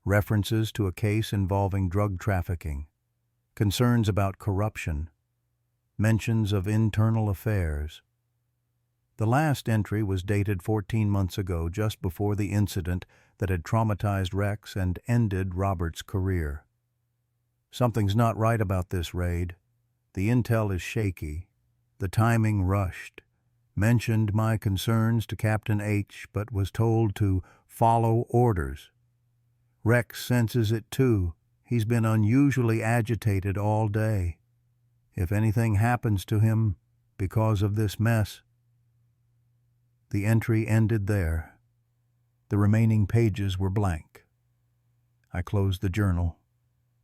[SPEAKER 1] References to a case involving drug trafficking, concerns about corruption, mentions of internal affairs. The last entry was dated 14 months ago, just before the incident that had traumatized Rex and ended Robert's career. "Something's not right about this raid. The intel is shaky. The timing rushed. Mentioned my concerns to Captain H, but was told to follow orders. Rex senses it too. He's been unusually agitated all day. If anything happens to him because of this mess..." The entry ended there. The remaining pages were blank. I closed the journal,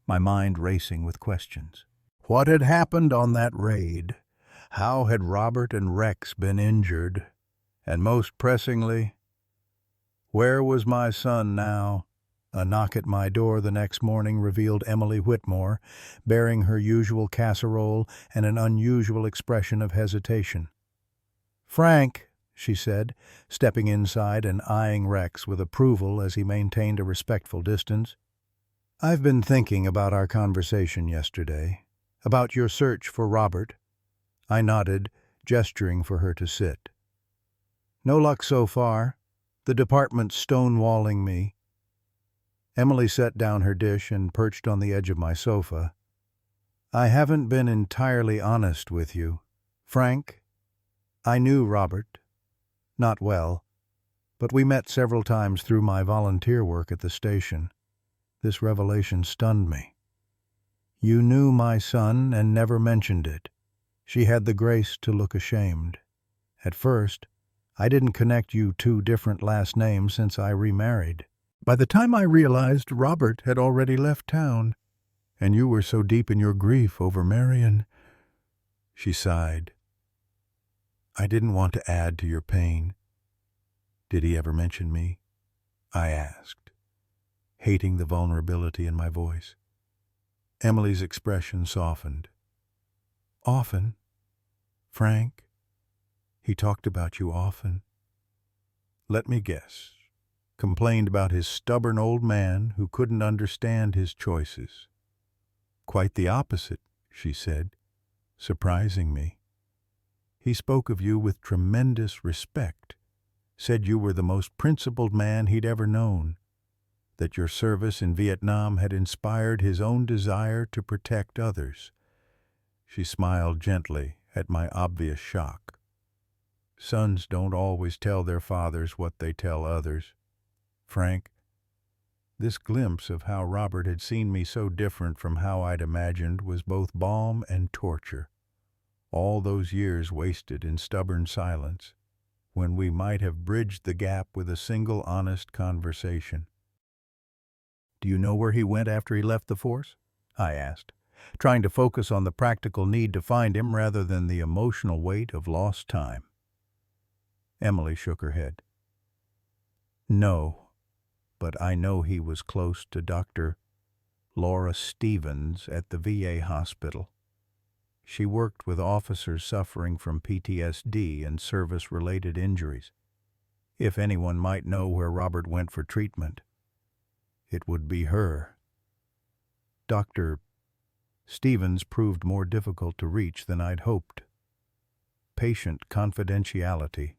[SPEAKER 1] my mind racing with questions. What had happened on that raid? How had Robert and Rex been injured? And most pressingly, where was my son now? A knock at my door the next morning revealed Emily Whitmore, bearing her usual casserole and an unusual expression of hesitation. "Frank," she said, stepping inside and eyeing Rex with approval as he maintained a respectful distance. "I've been thinking about our conversation yesterday, about your search for Robert." I nodded, gesturing for her to sit. "No luck so far. The department's stonewalling me." Emily set down her dish and perched on the edge of my sofa. "I haven't been entirely honest with you, Frank. I knew Robert. Not well, but we met several times through my volunteer work at the station. This revelation stunned me. You knew my son and never mentioned it." She had the grace to look ashamed. "At first, I didn't connect you 2 different last names since I remarried. By the time I realized Robert had already left town, and you were so deep in your grief over Marion." She sighed. I didn't want to add to your pain. Did he ever mention me? I asked, hating the vulnerability in my voice. Emily's expression softened. Often? Frank? He talked about you often? Let me guess. Complained about his stubborn old man who couldn't understand his choices. Quite the opposite, she said, surprising me. He spoke of you with tremendous respect, said you were the most principled man he'd ever known, that your service in Vietnam had inspired his own desire to protect others. She smiled gently at my obvious shock. Sons don't always tell their fathers what they tell others. Frank, this glimpse of how Robert had seen me so different from how I'd imagined was both balm and torture. All those years wasted in stubborn silence, when we might have bridged the gap with a single honest conversation. Do you know where he went after he left the force? I asked, trying to focus on the practical need to find him rather than the emotional weight of lost time. Emily shook her head. No, but I know he was close to Dr. Laura Stevens at the VA hospital. She worked with officers suffering from PTSD and service-related injuries. If anyone might know where Robert went for treatment, it would be her. Dr. Stevens proved more difficult to reach than I'd hoped. Patient confidentiality,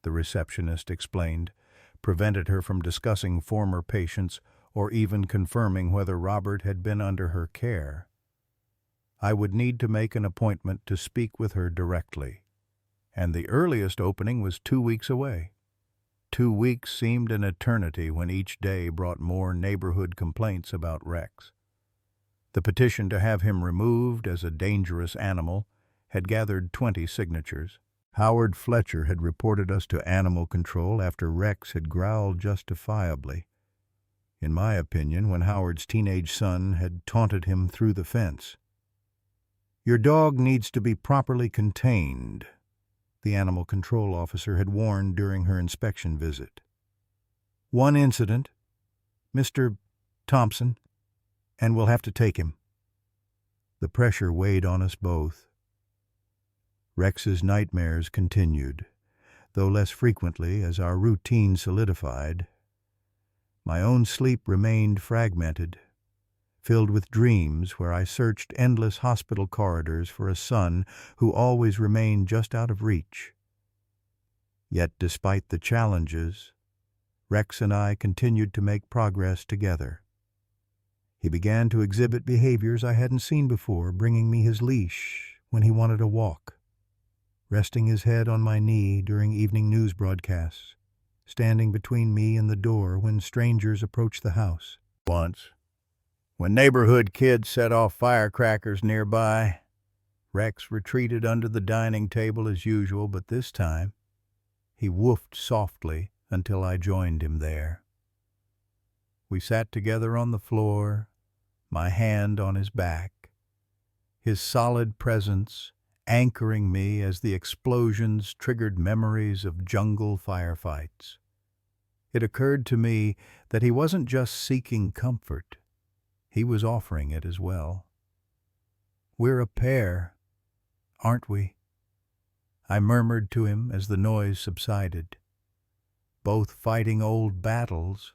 [SPEAKER 1] the receptionist explained, prevented her from discussing former patients or even confirming whether Robert had been under her care. I would need to make an appointment to speak with her directly, and the earliest opening was 2 weeks away. 2 weeks seemed an eternity when each day brought more neighborhood complaints about Rex. The petition to have him removed as a dangerous animal had gathered 20 signatures. Howard Fletcher had reported us to animal control after Rex had growled justifiably, in my opinion, when Howard's teenage son had taunted him through the fence. Your dog needs to be properly contained, the animal control officer had warned during her inspection visit. One incident, Mr. Thompson, and we'll have to take him. The pressure weighed on us both. Rex's nightmares continued, though less frequently as our routine solidified. My own sleep remained fragmented, filled with dreams where I searched endless hospital corridors for a son who always remained just out of reach. Yet despite the challenges, Rex and I continued to make progress together. He began to exhibit behaviors I hadn't seen before, bringing me his leash when he wanted a walk, resting his head on my knee during evening news broadcasts, standing between me and the door when strangers approached the house. Once, when neighborhood kids set off firecrackers nearby, Rex retreated under the dining table as usual, but this time he woofed softly until I joined him there. We sat together on the floor, my hand on his back, his solid presence anchoring me as the explosions triggered memories of jungle firefights. It occurred to me that he wasn't just seeking comfort. He was offering it as well. We're a pair, aren't we? I murmured to him as the noise subsided. Both fighting old battles.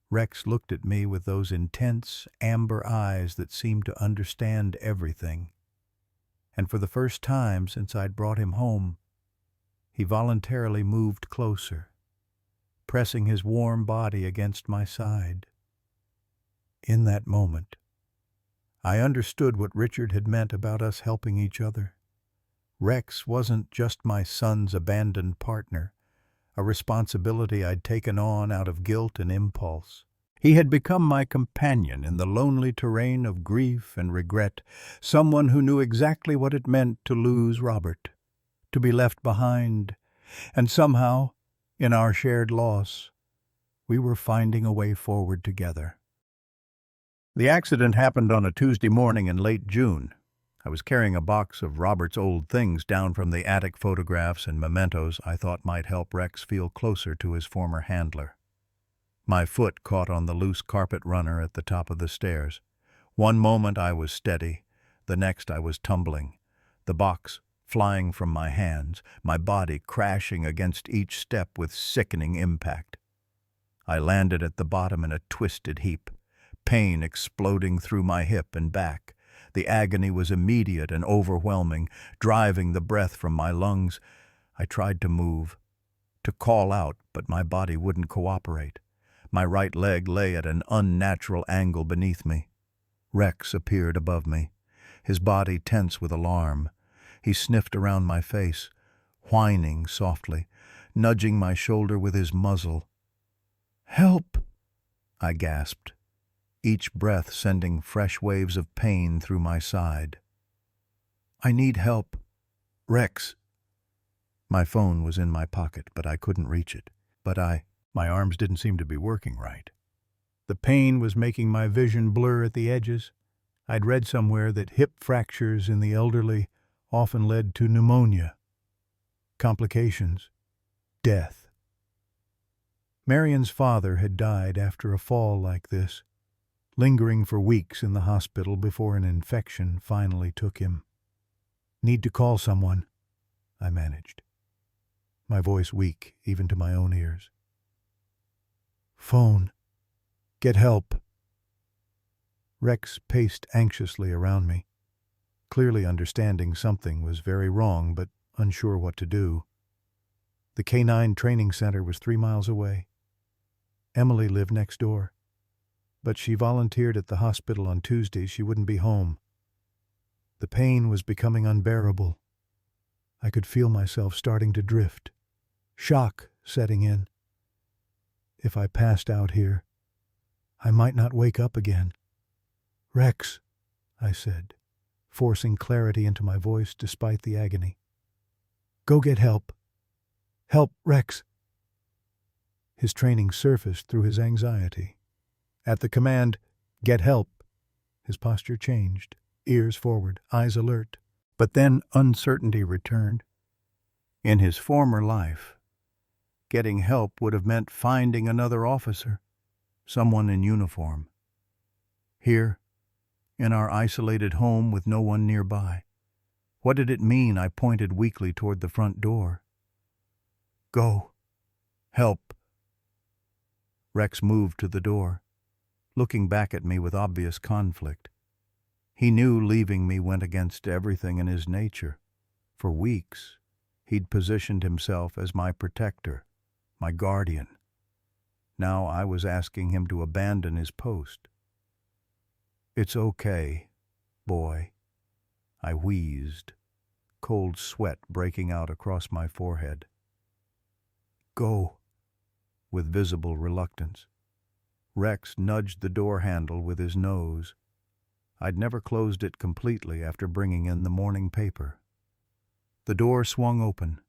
[SPEAKER 1] Rex looked at me with those intense, amber eyes that seemed to understand everything. And for the first time since I'd brought him home, he voluntarily moved closer, pressing his warm body against my side. In that moment, I understood what Richard had meant about us helping each other. Rex wasn't just my son's abandoned partner, a responsibility I'd taken on out of guilt and impulse. He had become my companion in the lonely terrain of grief and regret, someone who knew exactly what it meant to lose Robert, to be left behind, and somehow, in our shared loss, we were finding a way forward together. The accident happened on a Tuesday morning in late June. I was carrying a box of Robert's old things down from the attic, photographs and mementos I thought might help Rex feel closer to his former handler. My foot caught on the loose carpet runner at the top of the stairs. One moment I was steady, the next I was tumbling, the box flying from my hands, my body crashing against each step with sickening impact. I landed at the bottom in a twisted heap, pain exploding through my hip and back. The agony was immediate and overwhelming, driving the breath from my lungs. I tried to move, to call out, but my body wouldn't cooperate. My right leg lay at an unnatural angle beneath me. Rex appeared above me, his body tense with alarm. He sniffed around my face, whining softly, nudging my shoulder with his muzzle. "Help!" I gasped, each breath sending fresh waves of pain through my side. "I need help. Rex." My phone was in my pocket, but I couldn't reach it. My arms didn't seem to be working right. The pain was making my vision blur at the edges. I'd read somewhere that hip fractures in the elderly often led to pneumonia, complications, death. Marion's father had died after a fall like this, lingering for weeks in the hospital before an infection finally took him. "Need to call someone," I managed, my voice weak even to my own ears. "Phone. Get help." Rex paced anxiously around me, clearly understanding something was very wrong but unsure what to do. The K-9 training center was 3 miles away. Emily lived next door, but she volunteered at the hospital on Tuesdays. She wouldn't be home. The pain was becoming unbearable. I could feel myself starting to drift, shock setting in. If I passed out here, I might not wake up again. "Rex," I said, forcing clarity into my voice despite the agony. "Go get help. Help, Rex." His training surfaced through his anxiety. At the command, "Get help," his posture changed, ears forward, eyes alert. But then uncertainty returned. In his former life, getting help would have meant finding another officer, someone in uniform. Here, in our isolated home with no one nearby, what did it mean? I pointed weakly toward the front door. "Go. Help." Rex moved to the door, looking back at me with obvious conflict. He knew leaving me went against everything in his nature. For weeks, he'd positioned himself as my protector, my guardian. Now I was asking him to abandon his post. "It's okay, boy," I wheezed, cold sweat breaking out across my forehead. "Go," with visible reluctance. Rex nudged the door handle with his nose. I'd never closed it completely after bringing in the morning paper. The door swung open,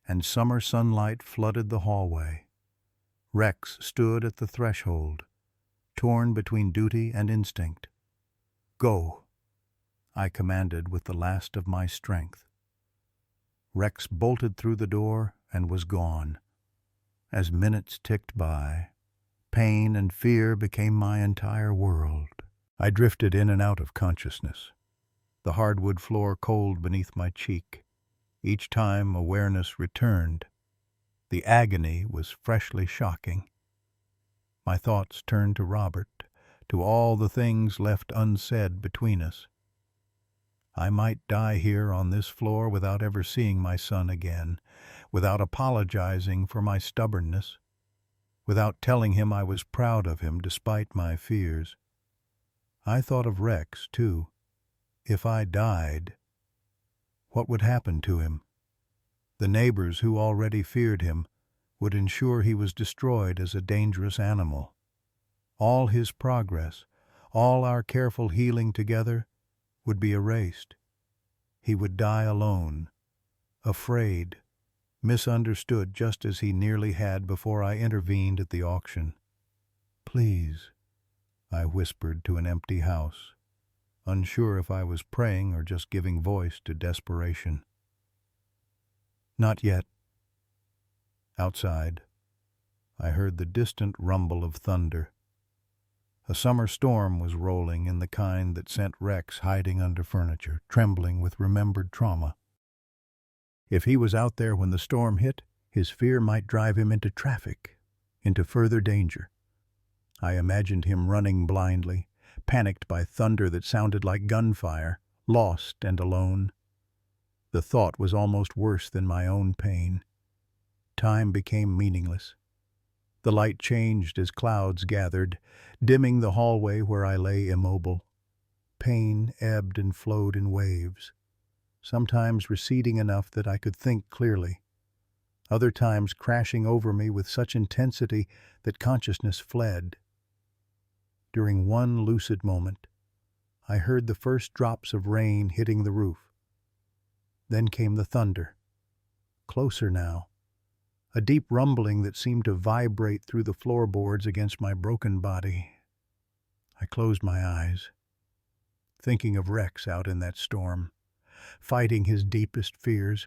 [SPEAKER 1] and summer sunlight flooded the hallway. Rex stood at the threshold, torn between duty and instinct. "Go," I commanded with the last of my strength. Rex bolted through the door and was gone. As minutes ticked by, pain and fear became my entire world. I drifted in and out of consciousness, the hardwood floor cold beneath my cheek. Each time awareness returned, the agony was freshly shocking. My thoughts turned to Robert, to all the things left unsaid between us. I might die here on this floor without ever seeing my son again, without apologizing for my stubbornness, without telling him I was proud of him despite my fears. I thought of Rex, too. If I died, what would happen to him? The neighbors who already feared him would ensure he was destroyed as a dangerous animal. All his progress, all our careful healing together, would be erased. He would die alone, afraid, misunderstood just as he nearly had before I intervened at the auction. "Please," I whispered to an empty house. unsure if I was praying or just giving voice to desperation. Not yet. Outside, I heard the distant rumble of thunder. A summer storm was rolling, in the kind that sent Rex hiding under furniture, trembling with remembered trauma. If he was out there when the storm hit, his fear might drive him into traffic, into further danger. I imagined him running blindly, panicked by thunder that sounded like gunfire, lost and alone. The thought was almost worse than my own pain. Time became meaningless. The light changed as clouds gathered, dimming the hallway where I lay immobile. Pain ebbed and flowed in waves, sometimes receding enough that I could think clearly, other times crashing over me with such intensity that consciousness fled. During one lucid moment, I heard the first drops of rain hitting the roof. Then came the thunder. Closer now, a deep rumbling that seemed to vibrate through the floorboards against my broken body. I closed my eyes, thinking of Rex out in that storm, fighting his deepest fears,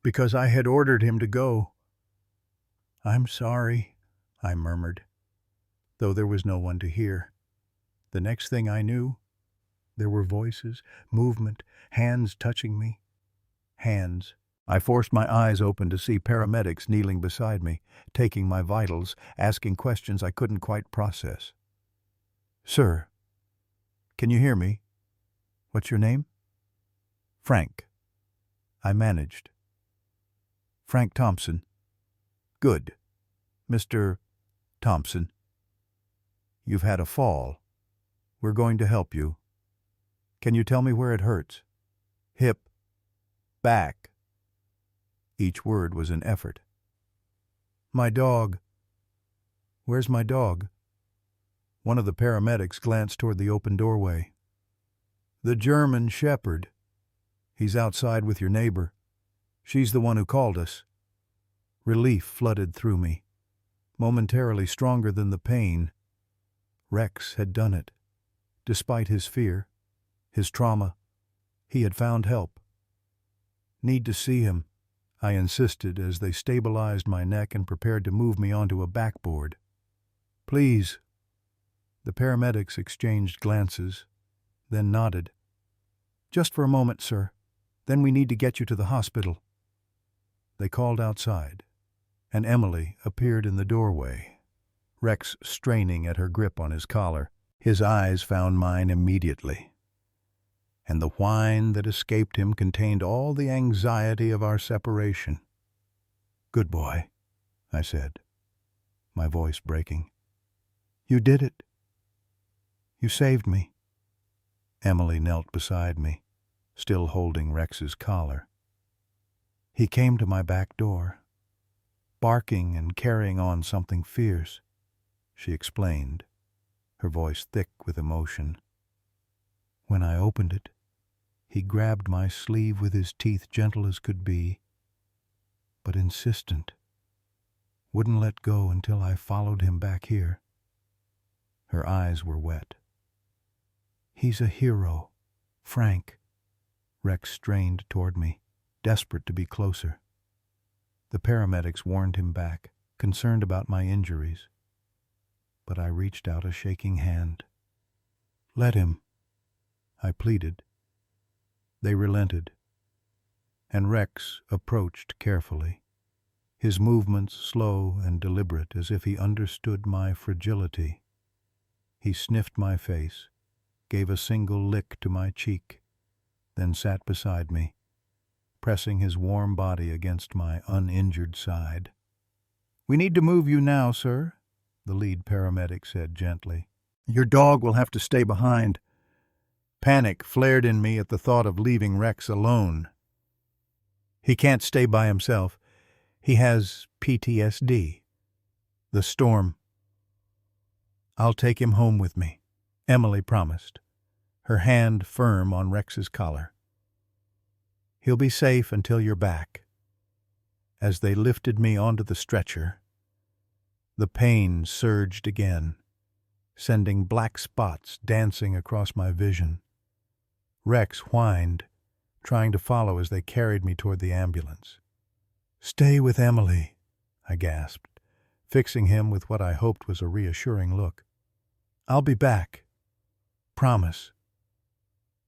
[SPEAKER 1] because I had ordered him to go. "I'm sorry," I murmured, though there was no one to hear. The next thing I knew, there were voices, movement, hands touching me. Hands. I forced my eyes open to see paramedics kneeling beside me, taking my vitals, asking questions I couldn't quite process. "Sir, can you hear me? What's your name?" "Frank." I managed. "Frank Thompson." "Good. Mr. Thompson. You've had a fall. We're going to help you. Can you tell me where it hurts?" "Hip. Back." Each word was an effort. "My dog. Where's my dog?" One of the paramedics glanced toward the open doorway. "The German Shepherd. He's outside with your neighbor. She's the one who called us." Relief flooded through me, momentarily stronger than the pain. Rex had done it. Despite his fear, his trauma, he had found help. "Need to see him," I insisted as they stabilized my neck and prepared to move me onto a backboard. "Please." The paramedics exchanged glances, then nodded. "Just for a moment, sir. Then we need to get you to the hospital." They called outside, and Emily appeared in the doorway, Rex straining at her grip on his collar. His eyes found mine immediately, and the whine that escaped him contained all the anxiety of our separation. "Good boy," I said, my voice breaking. "You did it. You saved me." Emily knelt beside me, still holding Rex's collar. "He came to my back door, barking and carrying on something fierce," she explained, her voice thick with emotion. "When I opened it, he grabbed my sleeve with his teeth, gentle as could be, but insistent. Wouldn't let go until I followed him back here." Her eyes were wet. "He's a hero, Frank." Rex strained toward me, desperate to be closer. The paramedics warned him back, concerned about my injuries. But I reached out a shaking hand. "Let him," I pleaded. They relented, and Rex approached carefully, his movements slow and deliberate, as if he understood my fragility. He sniffed my face, gave a single lick to my cheek, then sat beside me, pressing his warm body against my uninjured side. "We need to move you now, sir," the lead paramedic said gently. "Your dog will have to stay behind." Panic flared in me at the thought of leaving Rex alone. "He can't stay by himself. He has PTSD. The storm." "I'll take him home with me," Emily promised, her hand firm on Rex's collar. "He'll be safe until you're back." As they lifted me onto the stretcher, the pain surged again, sending black spots dancing across my vision. Rex whined, trying to follow as they carried me toward the ambulance. "Stay with Emily," I gasped, fixing him with what I hoped was a reassuring look. "I'll be back. Promise."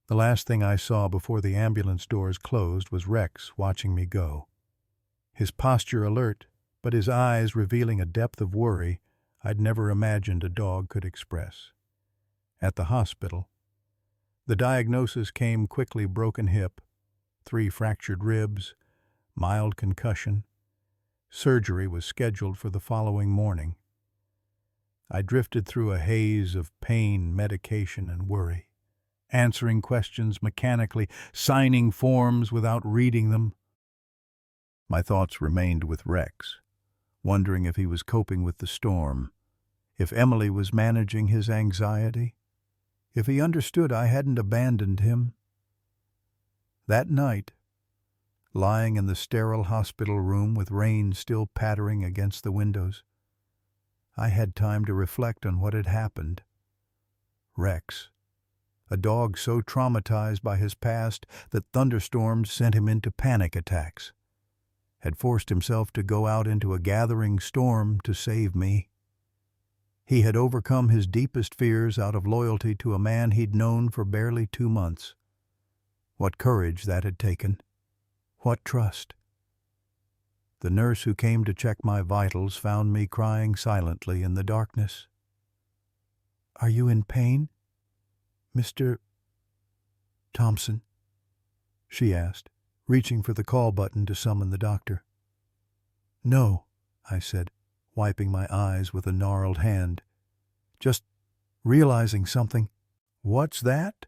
[SPEAKER 1] The last thing I saw before the ambulance doors closed was Rex watching me go. His posture alert, but his eyes revealing a depth of worry I'd never imagined a dog could express. At the hospital, the diagnosis came quickly: broken hip, 3 fractured ribs, mild concussion. Surgery was scheduled for the following morning. I drifted through a haze of pain, medication, and worry, answering questions mechanically, signing forms without reading them. My thoughts remained with Rex, wondering if he was coping with the storm, if Emily was managing his anxiety, if he understood I hadn't abandoned him. That night, lying in the sterile hospital room with rain still pattering against the windows, I had time to reflect on what had happened. Rex, a dog so traumatized by his past that thunderstorms sent him into panic attacks, had forced himself to go out into a gathering storm to save me. He had overcome his deepest fears out of loyalty to a man he'd known for barely 2 months. What courage that had taken! What trust! The nurse who came to check my vitals found me crying silently in the darkness. "Are you in pain, Mr. Thompson?" she asked, reaching for the call button to summon the doctor. "No," I said, wiping my eyes with a gnarled hand. "Just realizing something." "What's that?"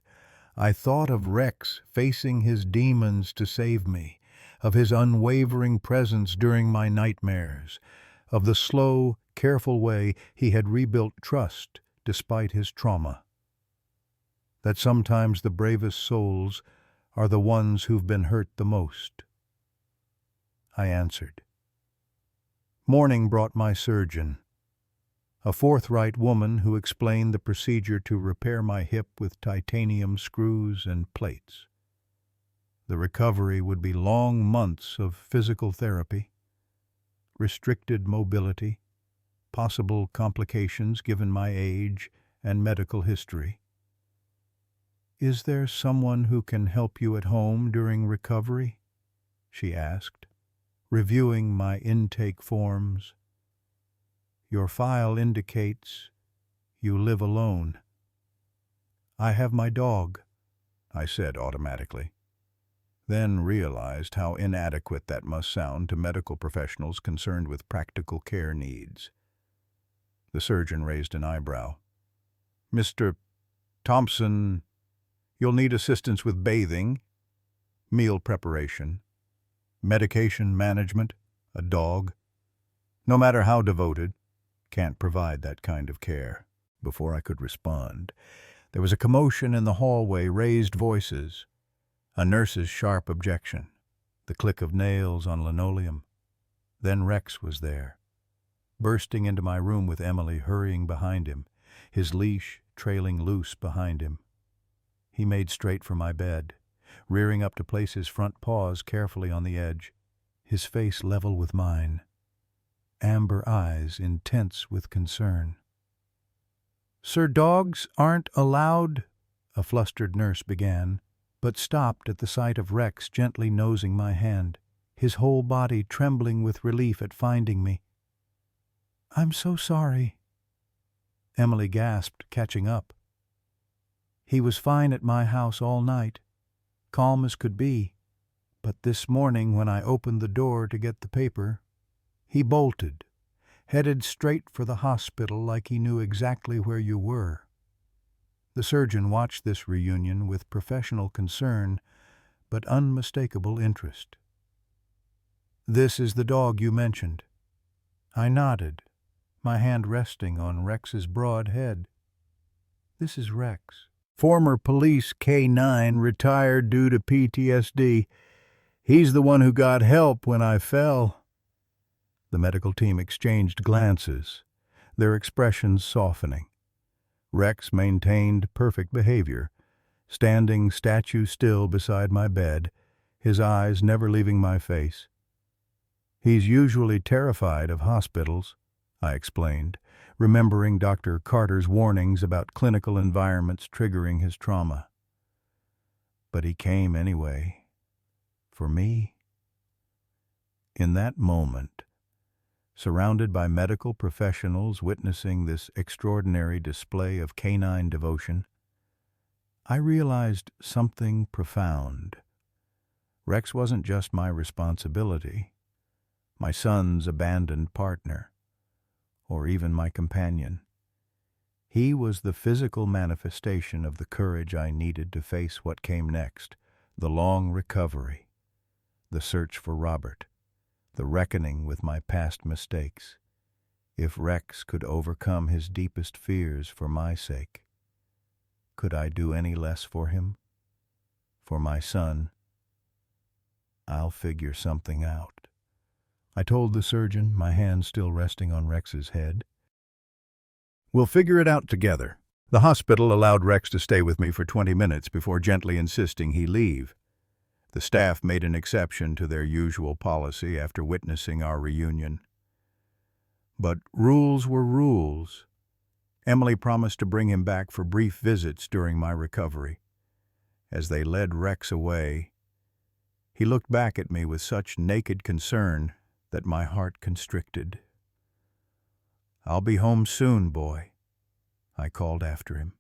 [SPEAKER 1] I thought of Rex facing his demons to save me, of his unwavering presence during my nightmares, of the slow, careful way he had rebuilt trust despite his trauma. That sometimes the bravest souls are the ones who've been hurt the most. I answered. Morning brought my surgeon, a forthright woman who explained the procedure to repair my hip with titanium screws and plates. The recovery would be long months of physical therapy, restricted mobility, possible complications given my age and medical history. "Is there someone who can help you at home during recovery?" she asked, reviewing my intake forms. "Your file indicates you live alone." "I have my dog," I said automatically, then realized how inadequate that must sound to medical professionals concerned with practical care needs. The surgeon raised an eyebrow. "Mr. Thompson, you'll need assistance with bathing, meal preparation, medication management. A dog, no matter how devoted, can't provide that kind of care." Before I could respond, there was a commotion in the hallway, raised voices, a nurse's sharp objection, the click of nails on linoleum. Then Rex was there, bursting into my room with Emily hurrying behind him, his leash trailing loose behind him. He made straight for my bed, rearing up to place his front paws carefully on the edge, his face level with mine, amber eyes intense with concern. "Sir, dogs aren't allowed," a flustered nurse began, but stopped at the sight of Rex gently nosing my hand, his whole body trembling with relief at finding me. "I'm so sorry," Emily gasped, catching up. "He was fine at my house all night, calm as could be, but this morning when I opened the door to get the paper, he bolted, headed straight for the hospital like he knew exactly where you were." The surgeon watched this reunion with professional concern, but unmistakable interest. "This is the dog you mentioned." I nodded, my hand resting on Rex's broad head. "This is Rex. Former police K9, retired due to PTSD. He's the one who got help when I fell." The medical team exchanged glances, their expressions softening. Rex maintained perfect behavior, standing statue still beside my bed, his eyes never leaving my face. "He's usually terrified of hospitals," I explained, remembering Dr. Carter's warnings about clinical environments triggering his trauma. But he came anyway. For me. In that moment, surrounded by medical professionals witnessing this extraordinary display of canine devotion, I realized something profound. Rex wasn't just my responsibility, my son's abandoned partner, or even my companion. He was the physical manifestation of the courage I needed to face what came next, the long recovery, the search for Robert, the reckoning with my past mistakes. If Rex could overcome his deepest fears for my sake, could I do any less for him? For my son? "I'll figure something out," I told the surgeon, my hand still resting on Rex's head. "We'll figure it out together." The hospital allowed Rex to stay with me for 20 minutes before gently insisting he leave. The staff made an exception to their usual policy after witnessing our reunion. But rules were rules. Emily promised to bring him back for brief visits during my recovery. As they led Rex away, he looked back at me with such naked concern that my heart constricted. "I'll be home soon, boy," I called after him.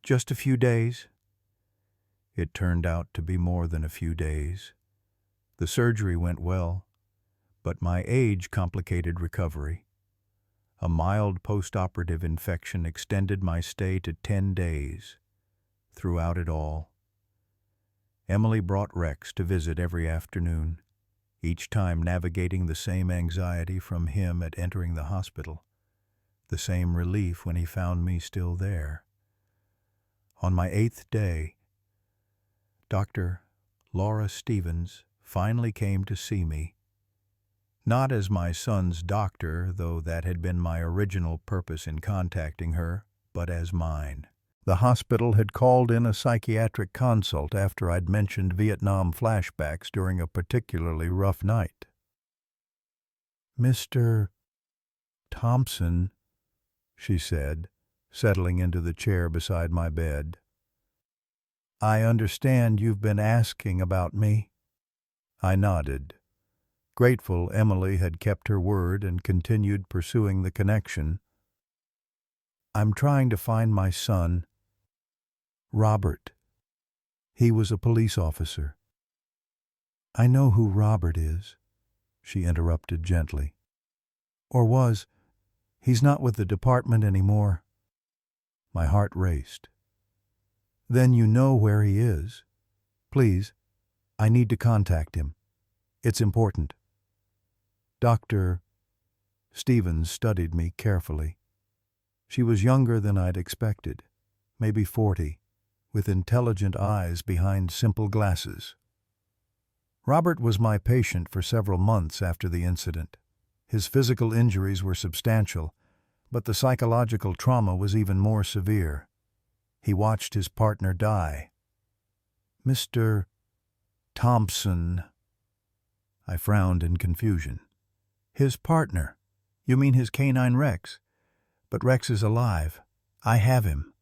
[SPEAKER 1] "Just a few days." It turned out to be more than a few days. The surgery went well, but my age complicated recovery. A mild post-operative infection extended my stay to 10 days. Throughout it all, Emily brought Rex to visit every afternoon, each time navigating the same anxiety from him at entering the hospital, the same relief when he found me still there. On my 8th day, Dr. Laura Stevens finally came to see me, not as my son's doctor, though that had been my original purpose in contacting her, but as mine. The hospital had called in a psychiatric consult after I'd mentioned Vietnam flashbacks during a particularly rough night. "Mr. Thompson," she said, settling into the chair beside my bed. "I understand you've been asking about me." I nodded, grateful Emily had kept her word and continued pursuing the connection. "I'm trying to find my son, Robert. He was a police officer." "I know who Robert is," she interrupted gently. "Or was. He's not with the department anymore." My heart raced. "Then you know where he is. Please, I need to contact him. It's important." Dr. Stevens studied me carefully. She was younger than I'd expected, maybe 40, with intelligent eyes behind simple glasses. Robert was my patient for several months after the incident. His physical injuries were substantial, but the psychological trauma was even more severe. He watched his partner die. "Mr. Thompson," I frowned in confusion. "His partner? You mean his canine Rex? But Rex is alive. I have him."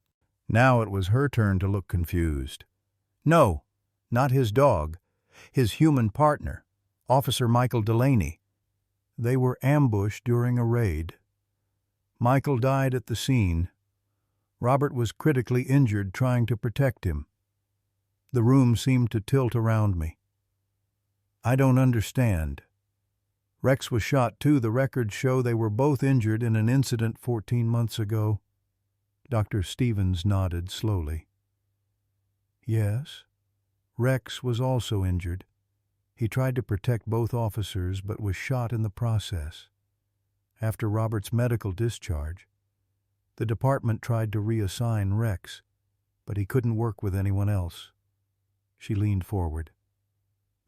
[SPEAKER 1] Now it was her turn to look confused. "No, not his dog. His human partner, Officer Michael Delaney. They were ambushed during a raid. Michael died at the scene. Robert was critically injured trying to protect him." The room seemed to tilt around me. "I don't understand. Rex was shot too. The records show they were both injured in an incident 14 months ago." Dr. Stevens nodded slowly. "Yes, Rex was also injured. He tried to protect both officers but was shot in the process. After Robert's medical discharge, the department tried to reassign Rex, but he couldn't work with anyone else." She leaned forward.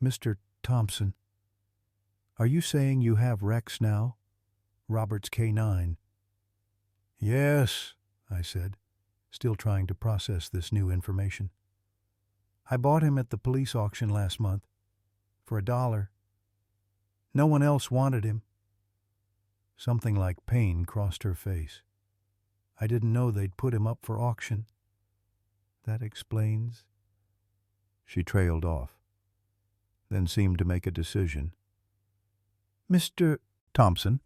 [SPEAKER 1] "Mr. Thompson, are you saying you have Rex now? Robert's K9? "Yes," I said, still trying to process this new information. I bought him at the police auction last month for $1. No one else wanted him. Something like pain crossed her face. I didn't know they'd put him up for auction. That explains. She trailed off, then seemed to make a decision. Mr. Thompson,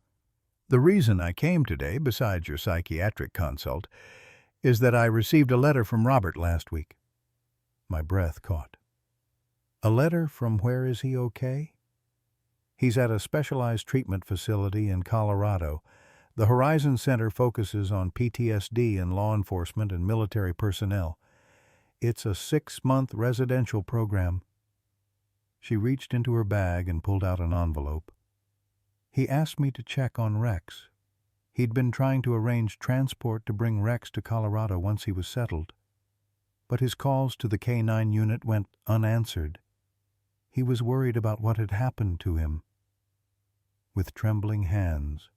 [SPEAKER 1] the reason I came today, besides your psychiatric consult, is that I received a letter from Robert last week. My breath caught. A letter from where is he okay? He's at a specialized treatment facility in Colorado. The Horizon Center focuses on PTSD in law enforcement and military personnel. It's a 6-month residential program. She reached into her bag and pulled out an envelope. He asked me to check on Rex. He'd been trying to arrange transport to bring Rex to Colorado once he was settled. But his calls to the K-9 unit went unanswered. He was worried about what had happened to him. With trembling hands,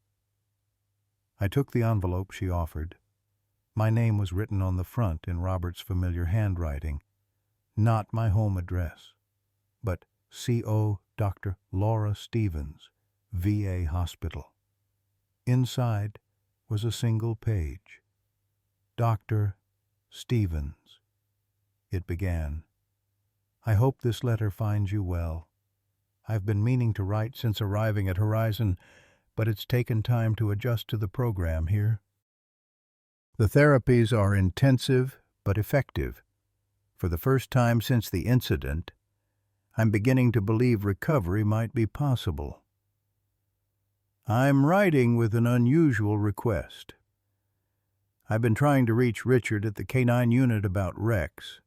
[SPEAKER 1] I took the envelope she offered. My name was written on the front in Robert's familiar handwriting. Not my home address, but C.O. Dr. Laura Stevens, VA Hospital. Inside was a single page. Dr. Stevens. It began. I hope this letter finds you well. I've been meaning to write since arriving at Horizon, but it's taken time to adjust to the program here. The therapies are intensive but effective. For the first time since the incident, I'm beginning to believe recovery might be possible. I'm writing with an unusual request. I've been trying to reach Richard at the K-9 unit about Rex,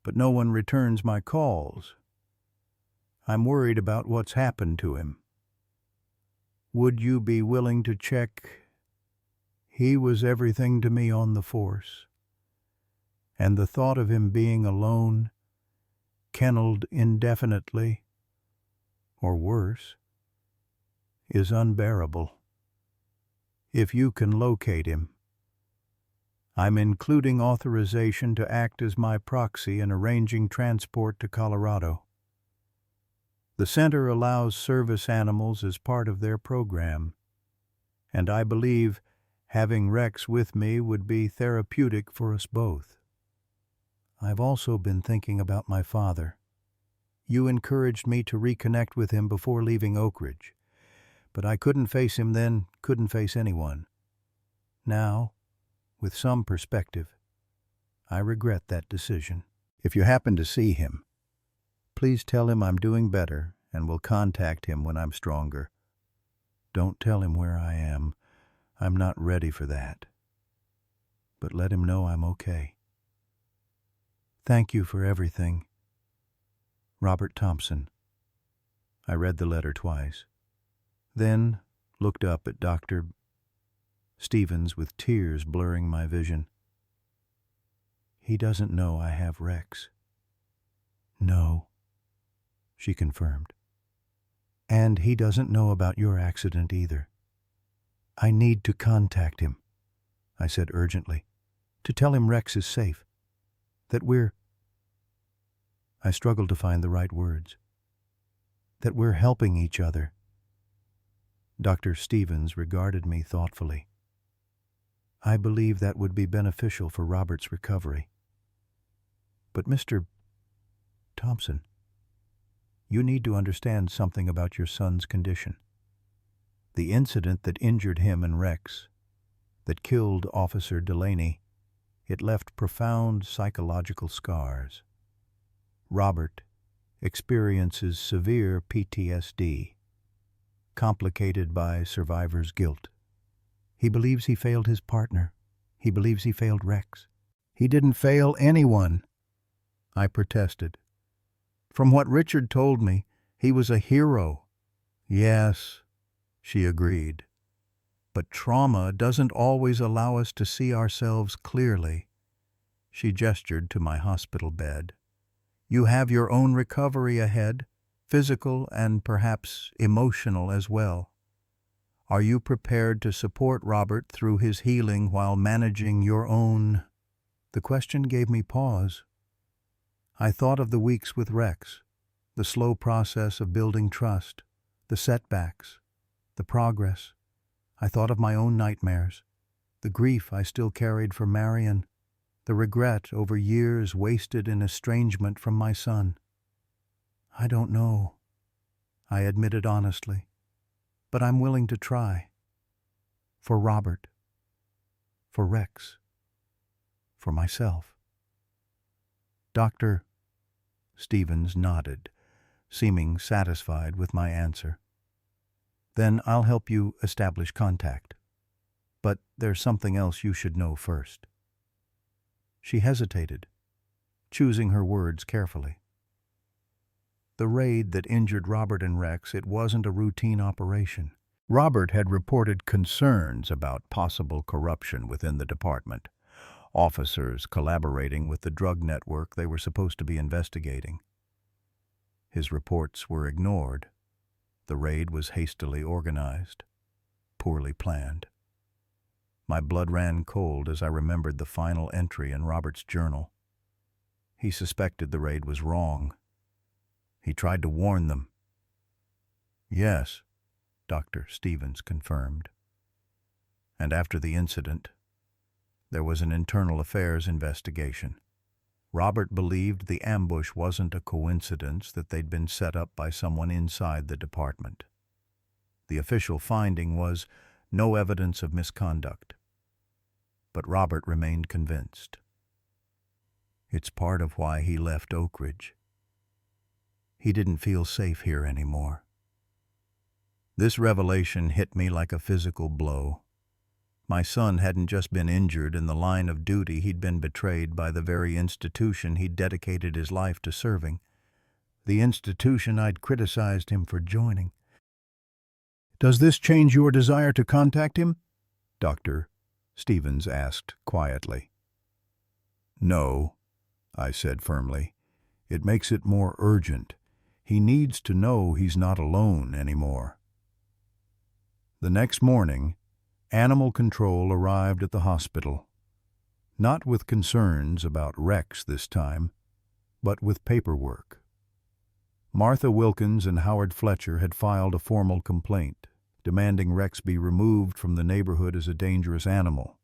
[SPEAKER 1] but no one returns my calls. I'm worried about what's happened to him. Would you be willing to check? He was everything to me on the force, and the thought of him being alone, kennelled indefinitely, or worse, is unbearable. If you can locate him, I'm including authorization to act as my proxy in arranging transport to Colorado. The center allows service animals as part of their program, and I believe having Rex with me would be therapeutic for us both. I've also been thinking about my father. You encouraged me to reconnect with him before leaving Oak Ridge, but I couldn't face him then, couldn't face anyone. Now, with some perspective, I regret that decision. If you happen to see him, please tell him I'm doing better and will contact him when I'm stronger. Don't tell him where I am. I'm not ready for that. But let him know I'm okay. Thank you for everything. Robert Thompson. I read the letter twice, then looked up at Dr. Stevens with tears blurring my vision. He doesn't know I have Rex. No, she confirmed. And he doesn't know about your accident either. I need to contact him, I said urgently, to tell him Rex is safe, that we're... I struggled to find the right words. That we're helping each other. Dr. Stevens regarded me thoughtfully. I believe that would be beneficial for Robert's recovery. But Mr. Thompson, you need to understand something about your son's condition. The incident that injured him and Rex, that killed Officer Delaney, it left profound psychological scars. Robert experiences severe PTSD, complicated by survivor's guilt. He believes he failed his partner. He believes he failed Rex. He didn't fail anyone, I protested. From what Richard told me, he was a hero. Yes, she agreed. But trauma doesn't always allow us to see ourselves clearly. She gestured to my hospital bed. You have your own recovery ahead, physical and perhaps emotional as well. Are you prepared to support Robert through his healing while managing your own The question gave me pause. I thought of the weeks with Rex, the slow process of building trust, the setbacks, the progress. I thought of my own nightmares, the grief I still carried for Marion, the regret over years wasted in estrangement from my son. I don't know, I admitted honestly, but I'm willing to try. For Robert, for Rex, for myself. Dr. Stevens nodded, seeming satisfied with my answer. Then I'll help you establish contact. But there's something else you should know first. She hesitated, choosing her words carefully. The raid that injured Robert and Rex, it wasn't a routine operation. Robert had reported concerns about possible corruption within the department, officers collaborating with the drug network they were supposed to be investigating. His reports were ignored. The raid was hastily organized, poorly planned. My blood ran cold as I remembered the final entry in Robert's journal. He suspected the raid was wrong. He tried to warn them. Yes, Dr. Stevens confirmed. And after the incident, there was an internal affairs investigation. Robert believed the ambush wasn't a coincidence, that they'd been set up by someone inside the department. The official finding was no evidence of misconduct. But Robert remained convinced. It's part of why he left Oak Ridge. He didn't feel safe here anymore. This revelation hit me like a physical blow. My son hadn't just been injured in the line of duty, he'd been betrayed by the very institution he'd dedicated his life to serving, the institution I'd criticized him for joining. Does this change your desire to contact him? Dr. Stevens asked quietly. No, I said firmly. It makes it more urgent. He needs to know he's not alone anymore. The next morning, Animal Control arrived at the hospital, not with concerns about Rex this time, but with paperwork. Martha Wilkins and Howard Fletcher had filed a formal complaint, demanding Rex be removed from the neighborhood as a dangerous animal.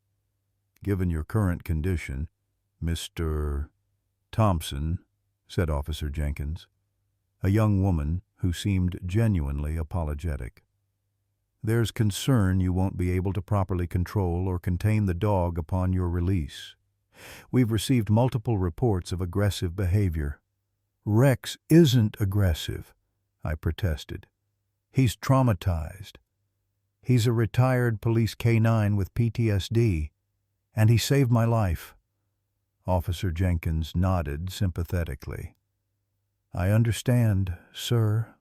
[SPEAKER 1] Given your current condition, Mr. Thompson, said Officer Jenkins, a young woman who seemed genuinely apologetic. There's concern you won't be able to properly control or contain the dog upon your release. We've received multiple reports of aggressive behavior. Rex isn't aggressive, I protested. He's traumatized. He's a retired police K-9 with PTSD, and he saved my life. Officer Jenkins nodded sympathetically. I understand, sir.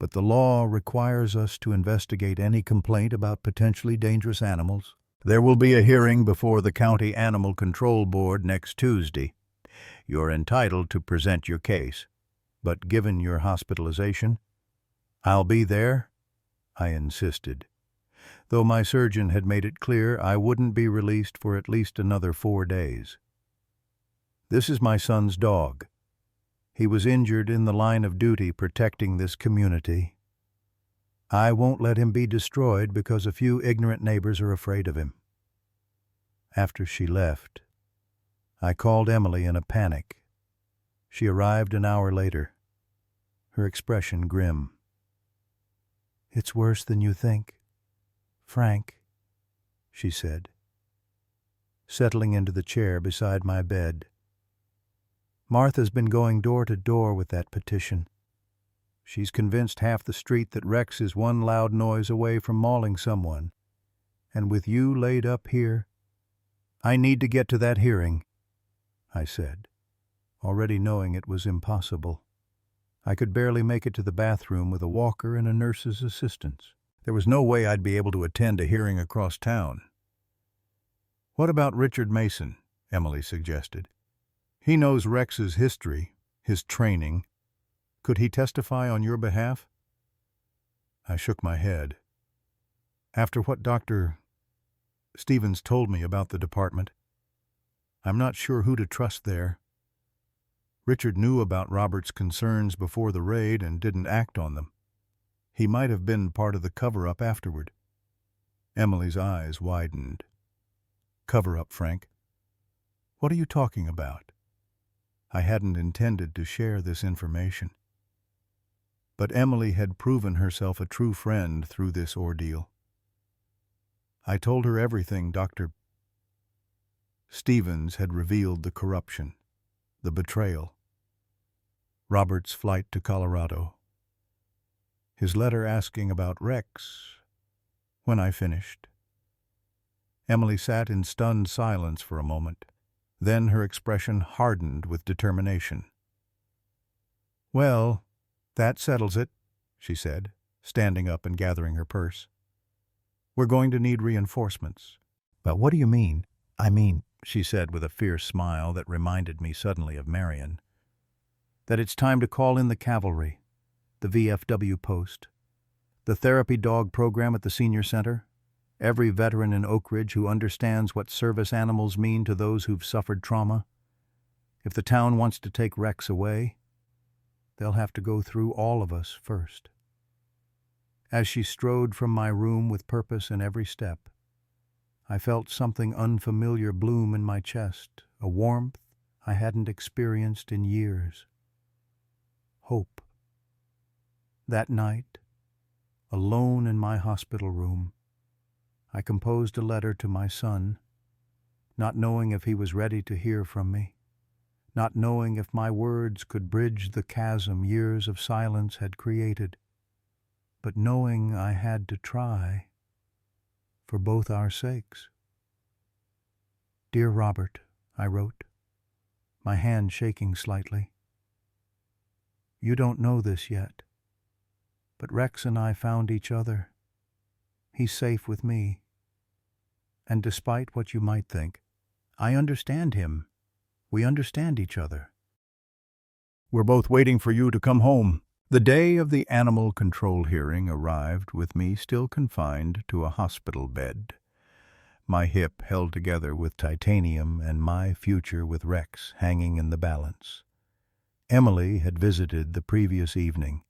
[SPEAKER 1] But the law requires us to investigate any complaint about potentially dangerous animals. There will be a hearing before the County Animal Control Board next Tuesday. You're entitled to present your case, but given your hospitalization, I'll be there, I insisted, though my surgeon had made it clear I wouldn't be released for at least another 4 days. This is my son's dog. He was injured in the line of duty protecting this community. I won't let him be destroyed because a few ignorant neighbors are afraid of him. After she left, I called Emily in a panic. She arrived an hour later, her expression grim. It's worse than you think, Frank, she said, settling into the chair beside my bed. Martha's been going door to door with that petition. She's convinced half the street that Rex is one loud noise away from mauling someone. And with you laid up here, I need to get to that hearing, I said, already knowing it was impossible. I could barely make it to the bathroom with a walker and a nurse's assistance. There was no way I'd be able to attend a hearing across town. What about Richard Mason? Emily suggested. He knows Rex's history, his training. Could he testify on your behalf? I shook my head. After what Dr. Stevens told me about the department, I'm not sure who to trust there. Richard knew about Robert's concerns before the raid and didn't act on them. He might have been part of the cover-up afterward. Emily's eyes widened. Cover-up, Frank? What are you talking about? I hadn't intended to share this information. But Emily had proven herself a true friend through this ordeal. I told her everything Dr. Stevens had revealed: the corruption, the betrayal, Robert's flight to Colorado, his letter asking about Rex. When I finished, Emily sat in stunned silence for a moment. Then her expression hardened with determination. "Well, that settles it," she said, standing up and gathering her purse. "We're going to need reinforcements." "But what do you mean?" "I mean," she said with a fierce smile that reminded me suddenly of Marion, "that it's time to call in the cavalry, the VFW post, the therapy dog program at the senior center, every veteran in Oak Ridge who understands what service animals mean to those who've suffered trauma. If the town wants to take Rex away, they'll have to go through all of us first." As she strode from my room with purpose in every step, I felt something unfamiliar bloom in my chest, a warmth I hadn't experienced in years. Hope. That night, alone in my hospital room, I composed a letter to my son, not knowing if he was ready to hear from me, not knowing if my words could bridge the chasm years of silence had created, but knowing I had to try, for both our sakes. "Dear Robert," I wrote, my hand shaking slightly. "You don't know this yet, but Rex and I found each other. He's safe with me. And despite what you might think, I understand him. We understand each other. We're both waiting for you to come home." The day of the animal control hearing arrived with me still confined to a hospital bed, my hip held together with titanium and my future with Rex hanging in the balance. Emily had visited the previous evening,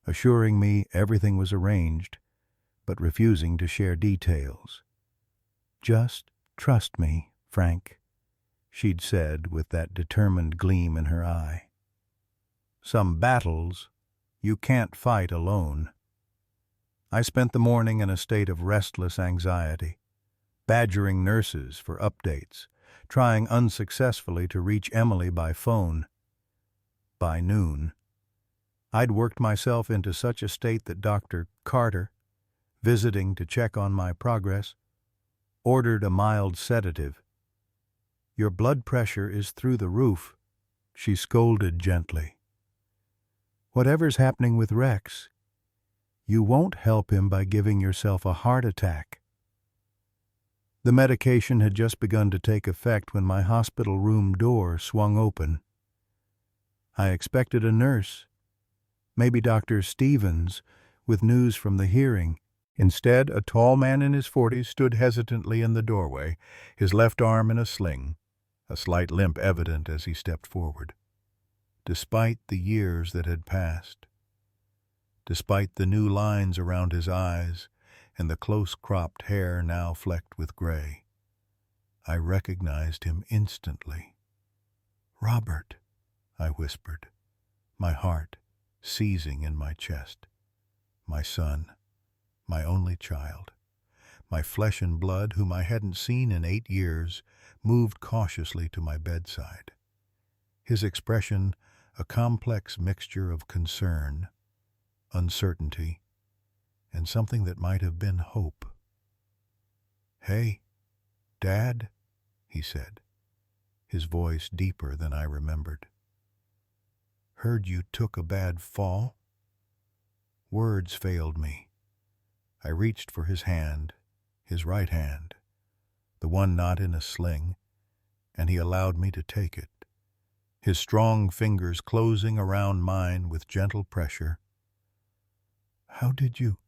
[SPEAKER 1] assuring me everything was arranged, but refusing to share details. "Just trust me, Frank," she'd said with that determined gleam in her eye. "Some battles you can't fight alone." I spent the morning in a state of restless anxiety, badgering nurses for updates, trying unsuccessfully to reach Emily by phone. By noon, I'd worked myself into such a state that Dr. Carter, visiting to check on my progress, ordered a mild sedative. "Your blood pressure is through the roof," she scolded gently. "Whatever's happening with Rex, you won't help him by giving yourself a heart attack." The medication had just begun to take effect when my hospital room door swung open. I expected a nurse, maybe Dr. Stevens, with news from the hearing. Instead, a tall man in his 40s stood hesitantly in the doorway, his left arm in a sling, a slight limp evident as he stepped forward. Despite the years that had passed, despite the new lines around his eyes and the close-cropped hair now flecked with gray, I recognized him instantly. "Robert," I whispered, my heart seizing in my chest. My son, my only child, my flesh and blood, whom I hadn't seen in 8 years, moved cautiously to my bedside. His expression a complex mixture of concern, uncertainty, and something that might have been hope. "Hey, Dad," he said, his voice deeper than I remembered. "Heard you took a bad fall?" Words failed me. I reached for his hand, his right hand, the one not in a sling, and he allowed me to take it, his strong fingers closing around mine with gentle pressure. "How did you—"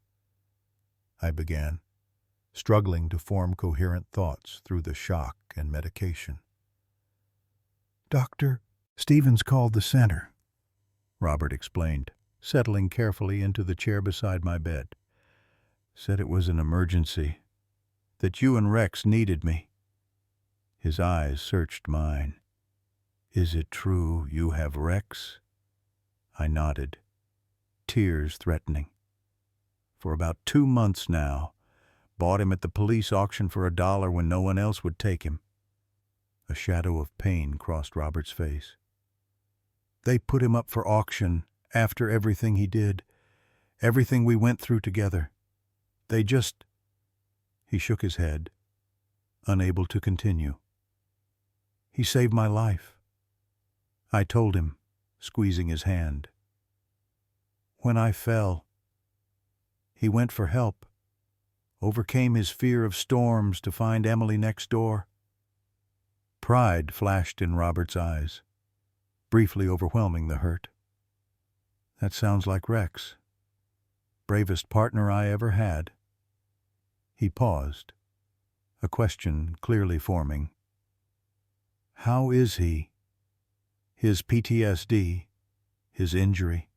[SPEAKER 1] I began, struggling to form coherent thoughts through the shock and medication. Dr. Stevens called the center, Robert explained, settling carefully into the chair beside my bed. Said it was an emergency, that you and Rex needed me. His eyes searched mine. Is it true you have Rex? I nodded, tears threatening. For about 2 months now. Bought him at the police auction for $1 when no one else would take him. A shadow of pain crossed Robert's face. They put him up for auction after everything he did, everything we went through together. They just... He shook his head, unable to continue. He saved my life. I told him, squeezing his hand. When I fell, he went for help, overcame his fear of storms to find Emily next door. Pride flashed in Robert's eyes, briefly overwhelming the hurt. That sounds like Rex. Bravest partner I ever had. He paused, a question clearly forming. How is he? His PTSD, his injury?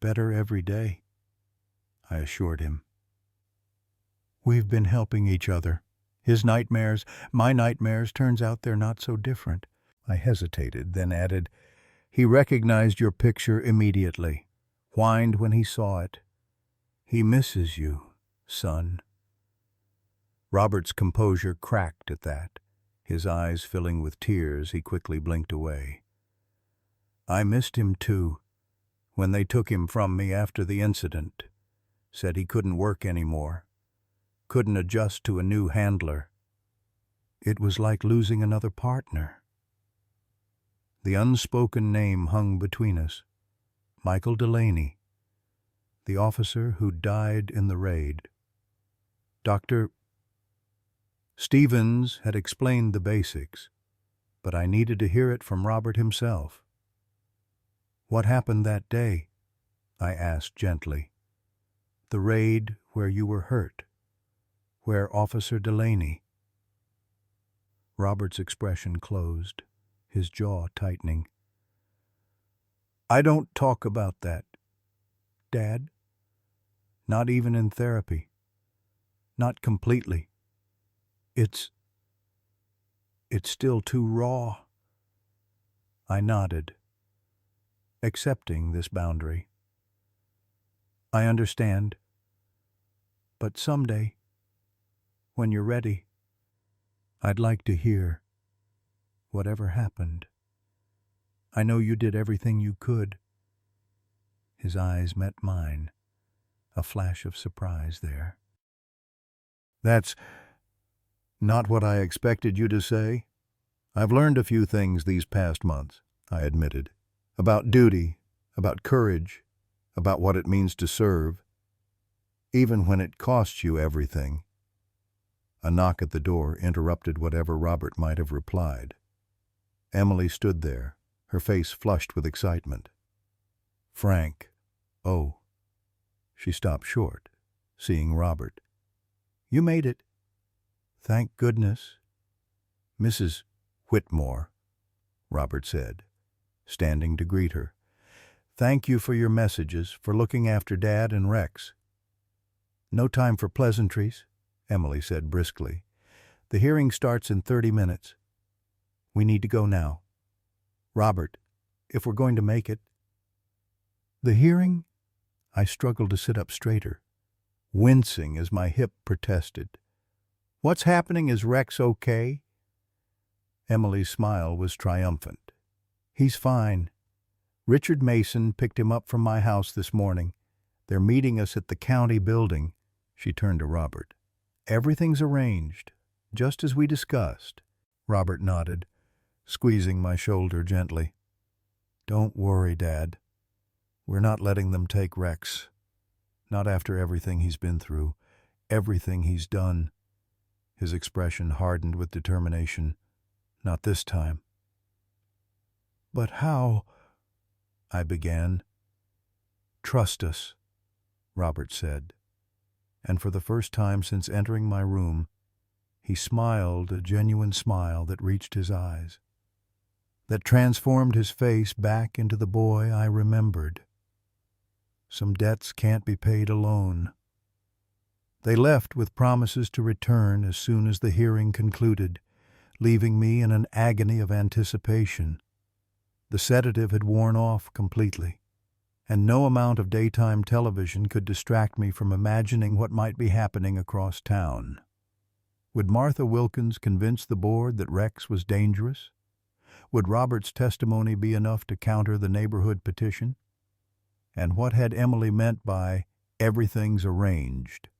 [SPEAKER 1] Better every day, I assured him. We've been helping each other. His nightmares, my nightmares, turns out they're not so different. I hesitated, then added, he recognized your picture immediately, whined when he saw it. He misses you, son. Robert's composure cracked at that. His eyes filling with tears, he quickly blinked away. I missed him too, when they took him from me after the incident. Said he couldn't work anymore. Couldn't adjust to a new handler. It was like losing another partner. The unspoken name hung between us. Michael Delaney, the officer who died in the raid. Dr. Stevens had explained the basics, but I needed to hear it from Robert himself. What happened that day? I asked gently. The raid where you were hurt, where Officer Delaney. Robert's expression closed, his jaw tightening. I don't talk about that, Dad. Not even in therapy. Not completely. It's still too raw. I nodded, accepting this boundary. I understand. But someday, when you're ready, I'd like to hear whatever happened. I know you did everything you could. His eyes met mine, a flash of surprise there. That's not what I expected you to say. I've learned a few things these past months, I admitted. About duty, about courage, about what it means to serve, even when it costs you everything. A knock at the door interrupted whatever Robert might have replied. Emily stood there, her face flushed with excitement. Frank. Oh. She stopped short, seeing Robert. You made it. Thank goodness. Mrs. Whitmore, Robert said, standing to greet her. Thank you for your messages, for looking after Dad and Rex. No time for pleasantries, Emily said briskly. The hearing starts in 30 minutes. We need to go now. Robert, if we're going to make it. The hearing? I struggled to sit up straighter, wincing as my hip protested. What's happening? Is Rex okay? Emily's smile was triumphant. He's fine. Richard Mason picked him up from my house this morning. They're meeting us at the county building. She turned to Robert. Everything's arranged, just as we discussed. Robert nodded, squeezing my shoulder gently. Don't worry, Dad. We're not letting them take Rex. Not after everything he's been through, everything he's done. His expression hardened with determination. Not this time. But how? I began. Trust us, Robert said. And for the first time since entering my room, he smiled a genuine smile that reached his eyes. that transformed his face back into the boy I remembered. Some debts can't be paid alone. They left with promises to return as soon as the hearing concluded, leaving me in an agony of anticipation. The sedative had worn off completely, and no amount of daytime television could distract me from imagining what might be happening across town. Would Martha Wilkins convince the board that Rex was dangerous? Would Robert's testimony be enough to counter the neighborhood petition? And what had Emily meant by "everything's arranged"?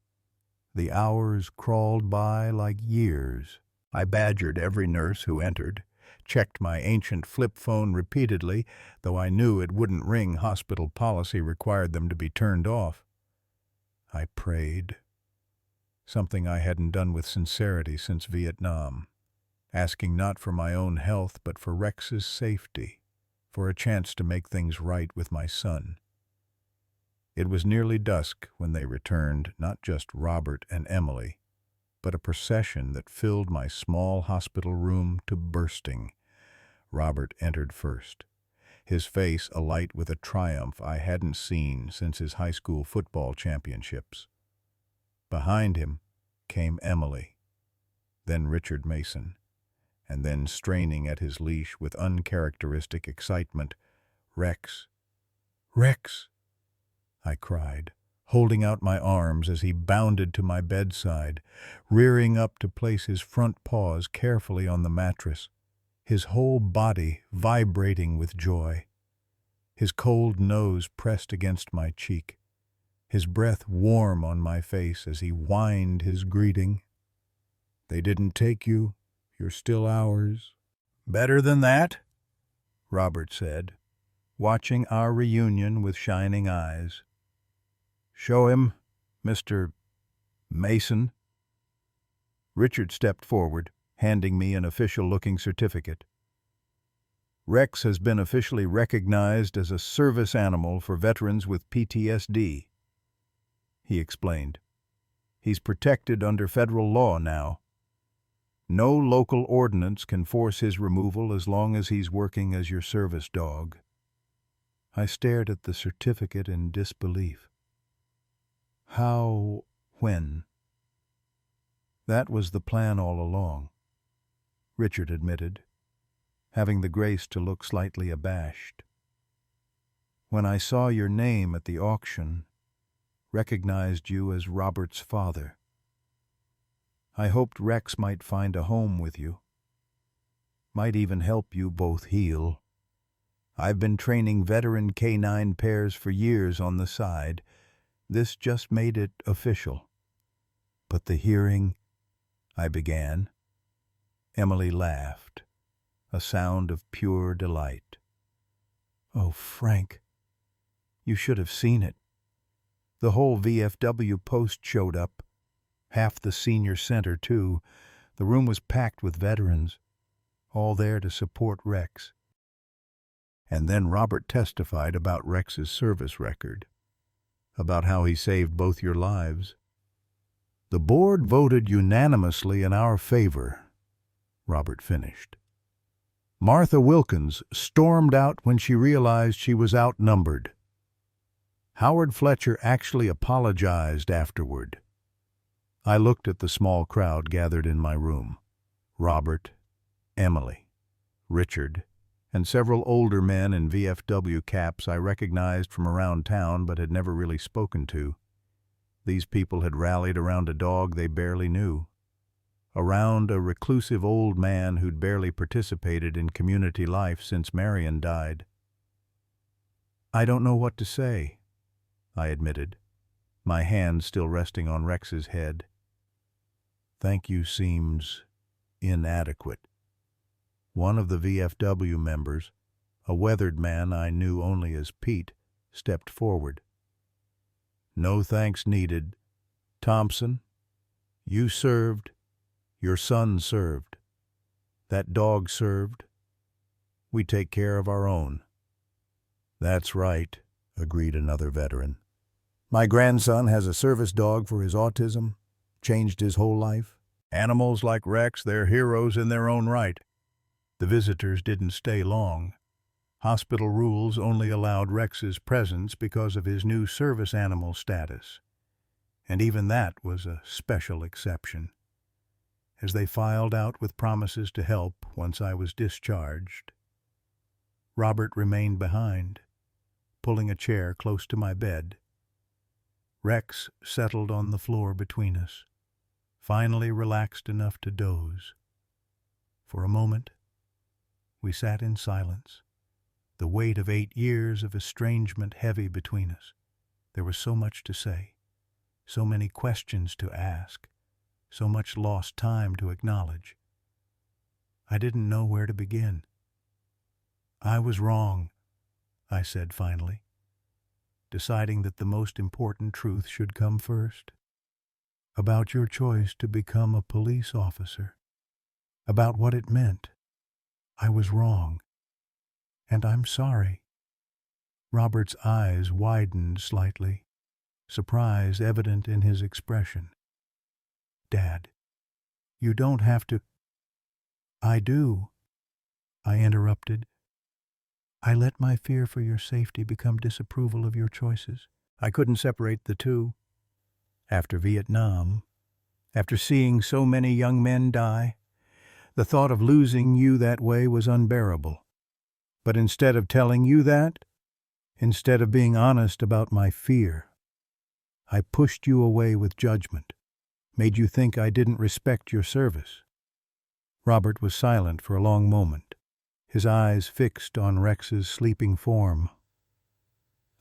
[SPEAKER 1] The hours crawled by like years. I badgered every nurse who entered, checked my ancient flip phone repeatedly, though I knew it wouldn't ring. Hospital policy required them to be turned off. I prayed, something I hadn't done with sincerity since Vietnam, asking not for my own health but for Rex's safety, for a chance to make things right with my son. It was nearly dusk when they returned, not just Robert and Emily, but a procession that filled my small hospital room to bursting. Robert entered first, his face alight with a triumph I hadn't seen since his high school football championships. Behind him came Emily, then Richard Mason, and then, straining at his leash with uncharacteristic excitement, Rex. "Rex!" I cried, holding out my arms as he bounded to my bedside, rearing up to place his front paws carefully on the mattress, his whole body vibrating with joy. His cold nose pressed against my cheek, his breath warm on my face as he whined his greeting. "They didn't take you. You're still ours." "Better than that," Robert said, watching our reunion with shining eyes. "Show him, Mr. Mason." Richard stepped forward, handing me an official-looking certificate. "Rex has been officially recognized as a service animal for veterans with PTSD," he explained. "He's protected under federal law now. No local ordinance can force his removal as long as he's working as your service dog." I stared at the certificate in disbelief. "How? When?" "That was the plan all along," Richard admitted, having the grace to look slightly abashed. "When I saw your name at the auction, recognized you as Robert's father. I hoped Rex might find a home with you, might even help you both heal. I've been training veteran canine pairs for years on the side. This just made it official." "But the hearing," I began. Emily laughed, a sound of pure delight. "Oh, Frank, you should have seen it. The whole VFW post showed up. Half the senior center, too. The room was packed with veterans, all there to support Rex." And then Robert testified about Rex's service record, about how he saved both your lives. "The board voted unanimously in our favor," Robert finished. "Martha Wilkins stormed out when she realized she was outnumbered. Howard Fletcher actually apologized afterward." I looked at the small crowd gathered in my room. Robert, Emily, Richard, and several older men in VFW caps I recognized from around town but had never really spoken to. These people had rallied around a dog they barely knew, around a reclusive old man who'd barely participated in community life since Marion died. "I don't know what to say," I admitted, my hand still resting on Rex's head. "Thank you seems inadequate." One of the VFW members, a weathered man I knew only as Pete, stepped forward. "No thanks needed. Thompson, you served. Your son served. That dog served. We take care of our own." "That's right," agreed another veteran. "My grandson has a service dog for his autism. Changed his whole life. Animals like Rex, they're heroes in their own right." The visitors didn't stay long. Hospital rules only allowed Rex's presence because of his new service animal status, and even that was a special exception. As they filed out with promises to help once I was discharged, Robert remained behind, pulling a chair close to my bed. Rex settled on the floor between us, finally relaxed enough to doze. For a moment, we sat in silence, the weight of 8 years of estrangement heavy between us. There was so much to say, so many questions to ask, so much lost time to acknowledge. I didn't know where to begin. "I was wrong," I said finally, deciding that the most important truth should come first. "About your choice to become a police officer. About what it meant. I was wrong. And I'm sorry." Robert's eyes widened slightly, surprise evident in his expression. "Dad, you don't have to—" "I do," I interrupted. "I let my fear for your safety become disapproval of your choices. I couldn't separate the two. After Vietnam, after seeing so many young men die, the thought of losing you that way was unbearable. But instead of telling you that, instead of being honest about my fear, I pushed you away with judgment, made you think I didn't respect your service." Robert was silent for a long moment, his eyes fixed on Rex's sleeping form.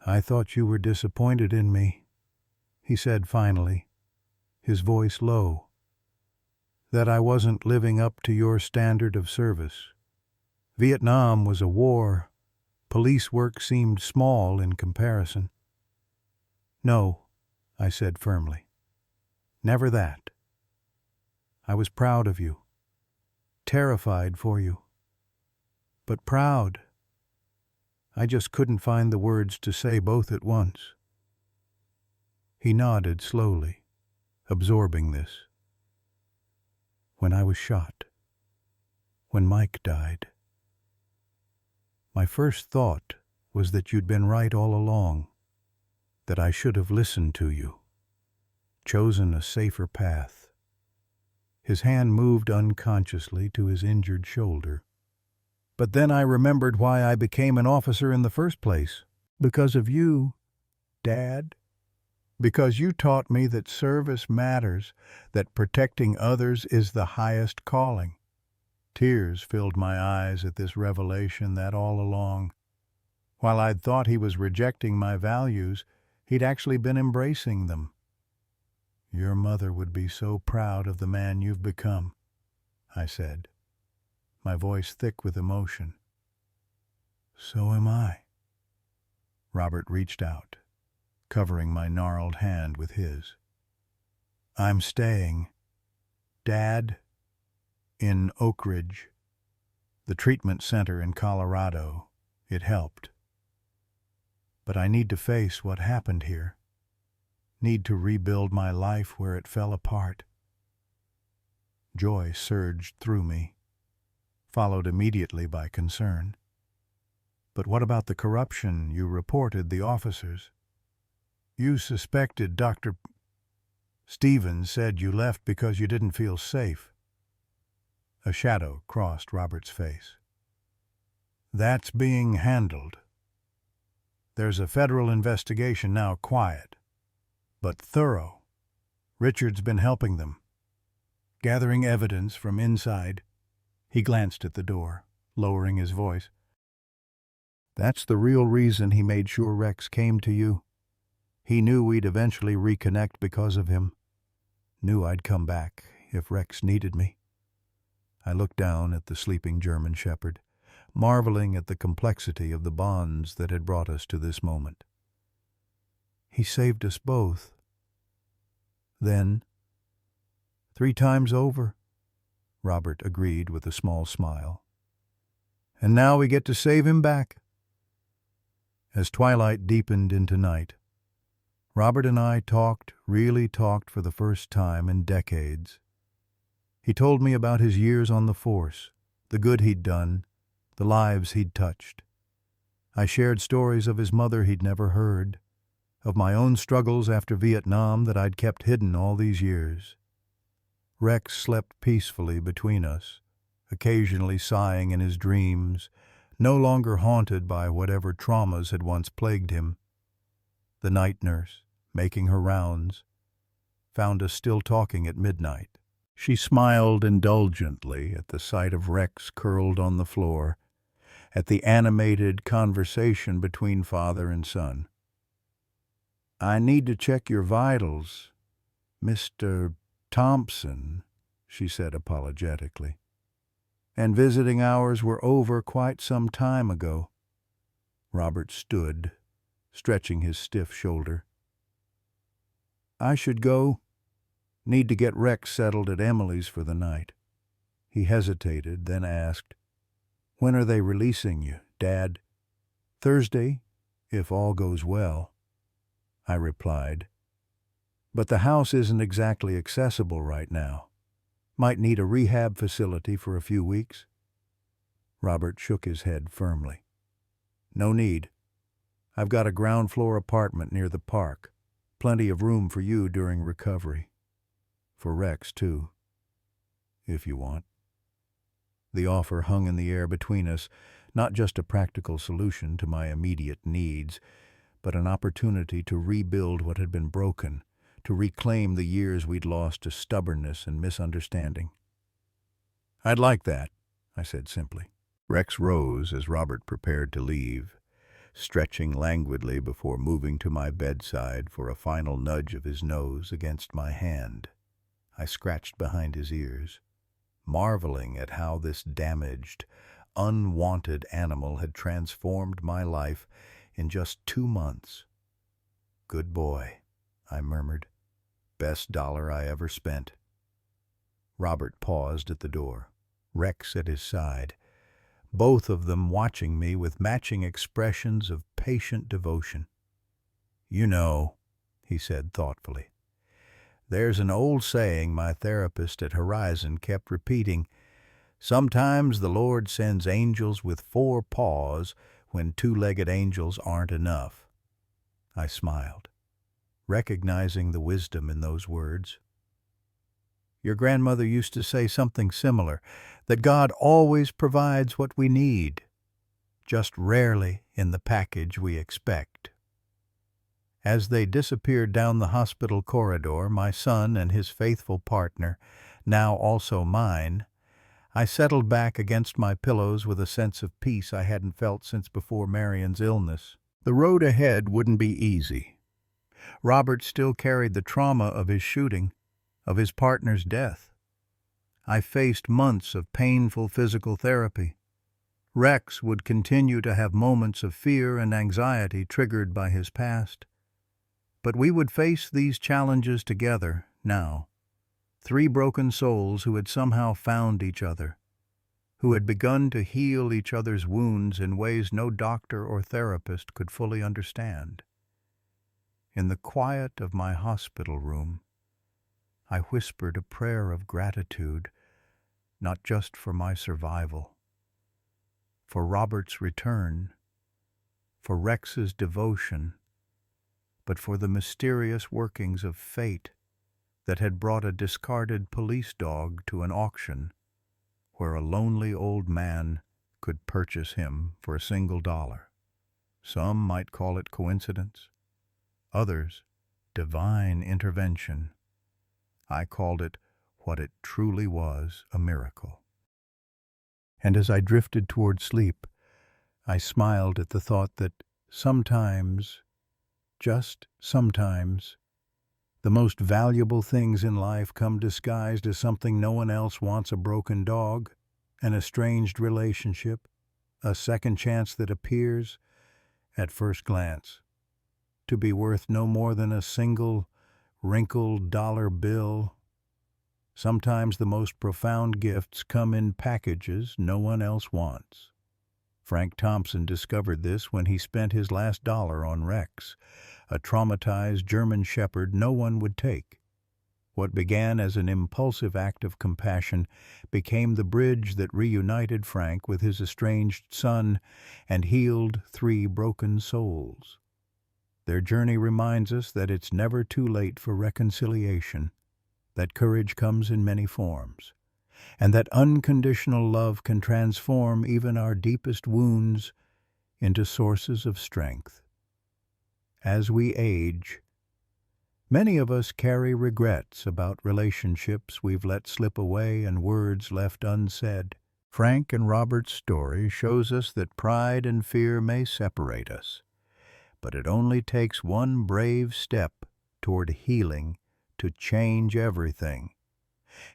[SPEAKER 1] "I thought you were disappointed in me," he said finally, his voice low. "That I wasn't living up to your standard of service. Vietnam was a war. Police work seemed small in comparison." "No," I said firmly. "Never that. I was proud of you, terrified for you. But proud. I just couldn't find the words to say both at once." He nodded slowly, absorbing this. "When I was shot. When Mike died. My first thought was that you'd been right all along, that I should have listened to you, chosen a safer path." His hand moved unconsciously to his injured shoulder. "But then I remembered why I became an officer in the first place. Because of you, Dad. Because you taught me that service matters, that protecting others is the highest calling." Tears filled my eyes at this revelation that all along, while I'd thought he was rejecting my values, he'd actually been embracing them. "Your mother would be so proud of the man you've become," I said, my voice thick with emotion. "So am I." Robert reached out, covering my gnarled hand with his. "I'm staying, Dad, in Oak Ridge, the treatment center in Colorado. It helped. But I need to face what happened here. Need to rebuild my life where it fell apart." Joy surged through me, followed immediately by concern. "But what about the corruption you reported the officers? You suspected Dr. Stevens said you left because you didn't feel safe." A shadow crossed Robert's face. "That's being handled. There's a federal investigation now, quiet, but thorough. Richard's been helping them, gathering evidence from inside." He glanced at the door, lowering his voice. "That's the real reason he made sure Rex came to you. He knew we'd eventually reconnect because of him. Knew I'd come back if Rex needed me." I looked down at the sleeping German shepherd, marveling at the complexity of the bonds that had brought us to this moment. "He saved us both. Then, 3 times over," Robert agreed with a small smile. "And now we get to save him back." As twilight deepened into night, Robert and I really talked for the first time in decades. He told me about his years on the force, the good he'd done, the lives he'd touched. I shared stories of his mother he'd never heard, of my own struggles after Vietnam that I'd kept hidden all these years. Rex slept peacefully between us, occasionally sighing in his dreams, no longer haunted by whatever traumas had once plagued him. The night nurse, making her rounds, found us still talking at midnight. She smiled indulgently at the sight of Rex curled on the floor, at the animated conversation between father and son. "I need to check your vitals, Mr. Thompson," she said apologetically. "And visiting hours were over quite some time ago." Robert stood, stretching his stiff shoulder. "I should go. Need to get Rex settled at Emily's for the night." He hesitated, then asked, "When are they releasing you, Dad?" "Thursday, if all goes well," I replied. "But the house isn't exactly accessible right now. Might need a rehab facility for a few weeks." Robert shook his head firmly. "No need. I've got a ground floor apartment near the park. Plenty of room for you during recovery. For Rex, too, if you want." The offer hung in the air between us, not just a practical solution to my immediate needs, but an opportunity to rebuild what had been broken, to reclaim the years we'd lost to stubbornness and misunderstanding. "I'd like that," I said simply. Rex rose as Robert prepared to leave, stretching languidly before moving to my bedside for a final nudge of his nose against my hand. I scratched behind his ears, marveling at how this damaged, unwanted animal had transformed my life in just 2 months. "Good boy," I murmured. "Best dollar I ever spent." Robert paused at the door, Rex at his side, both of them watching me with matching expressions of patient devotion. "You know," he said thoughtfully, "there's an old saying my therapist at Horizon kept repeating, 'Sometimes the Lord sends angels with 4 paws when 2-legged angels aren't enough.'" I smiled, recognizing the wisdom in those words. "Your grandmother used to say something similar, that God always provides what we need, just rarely in the package we expect." As they disappeared down the hospital corridor, my son and his faithful partner, now also mine, I settled back against my pillows with a sense of peace I hadn't felt since before Marion's illness. The road ahead wouldn't be easy. Robert still carried the trauma of his shooting, of his partner's death. I faced months of painful physical therapy. Rex would continue to have moments of fear and anxiety triggered by his past. But we would face these challenges together now. 3 broken souls who had somehow found each other, who had begun to heal each other's wounds in ways no doctor or therapist could fully understand. In the quiet of my hospital room, I whispered a prayer of gratitude, not just for my survival, for Robert's return, for Rex's devotion, but for the mysterious workings of fate that had brought a discarded police dog to an auction where a lonely old man could purchase him for $1. Some might call it coincidence, others divine intervention. I called it what it truly was, a miracle. And as I drifted toward sleep, I smiled at the thought that sometimes, just sometimes, the most valuable things in life come disguised as something no one else wants: a broken dog, an estranged relationship, a second chance that appears, at first glance, to be worth no more than a single wrinkled dollar bill. Sometimes the most profound gifts come in packages no one else wants. Frank Thompson discovered this when he spent his last dollar on Rex, a traumatized German shepherd no one would take. What began as an impulsive act of compassion became the bridge that reunited Frank with his estranged son and healed 3 broken souls. Their journey reminds us that it's never too late for reconciliation, that courage comes in many forms, and that unconditional love can transform even our deepest wounds into sources of strength. As we age, many of us carry regrets about relationships we've let slip away and words left unsaid. Frank and Robert's story shows us that pride and fear may separate us, but it only takes one brave step toward healing to change everything.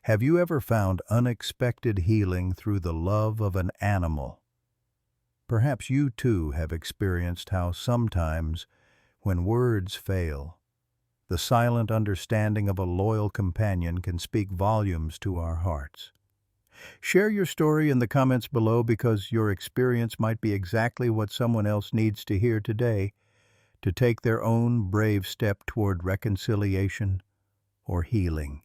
[SPEAKER 1] Have you ever found unexpected healing through the love of an animal? Perhaps you too have experienced how sometimes, when words fail, the silent understanding of a loyal companion can speak volumes to our hearts. Share your story in the comments below because your experience might be exactly what someone else needs to hear today to take their own brave step toward reconciliation or healing.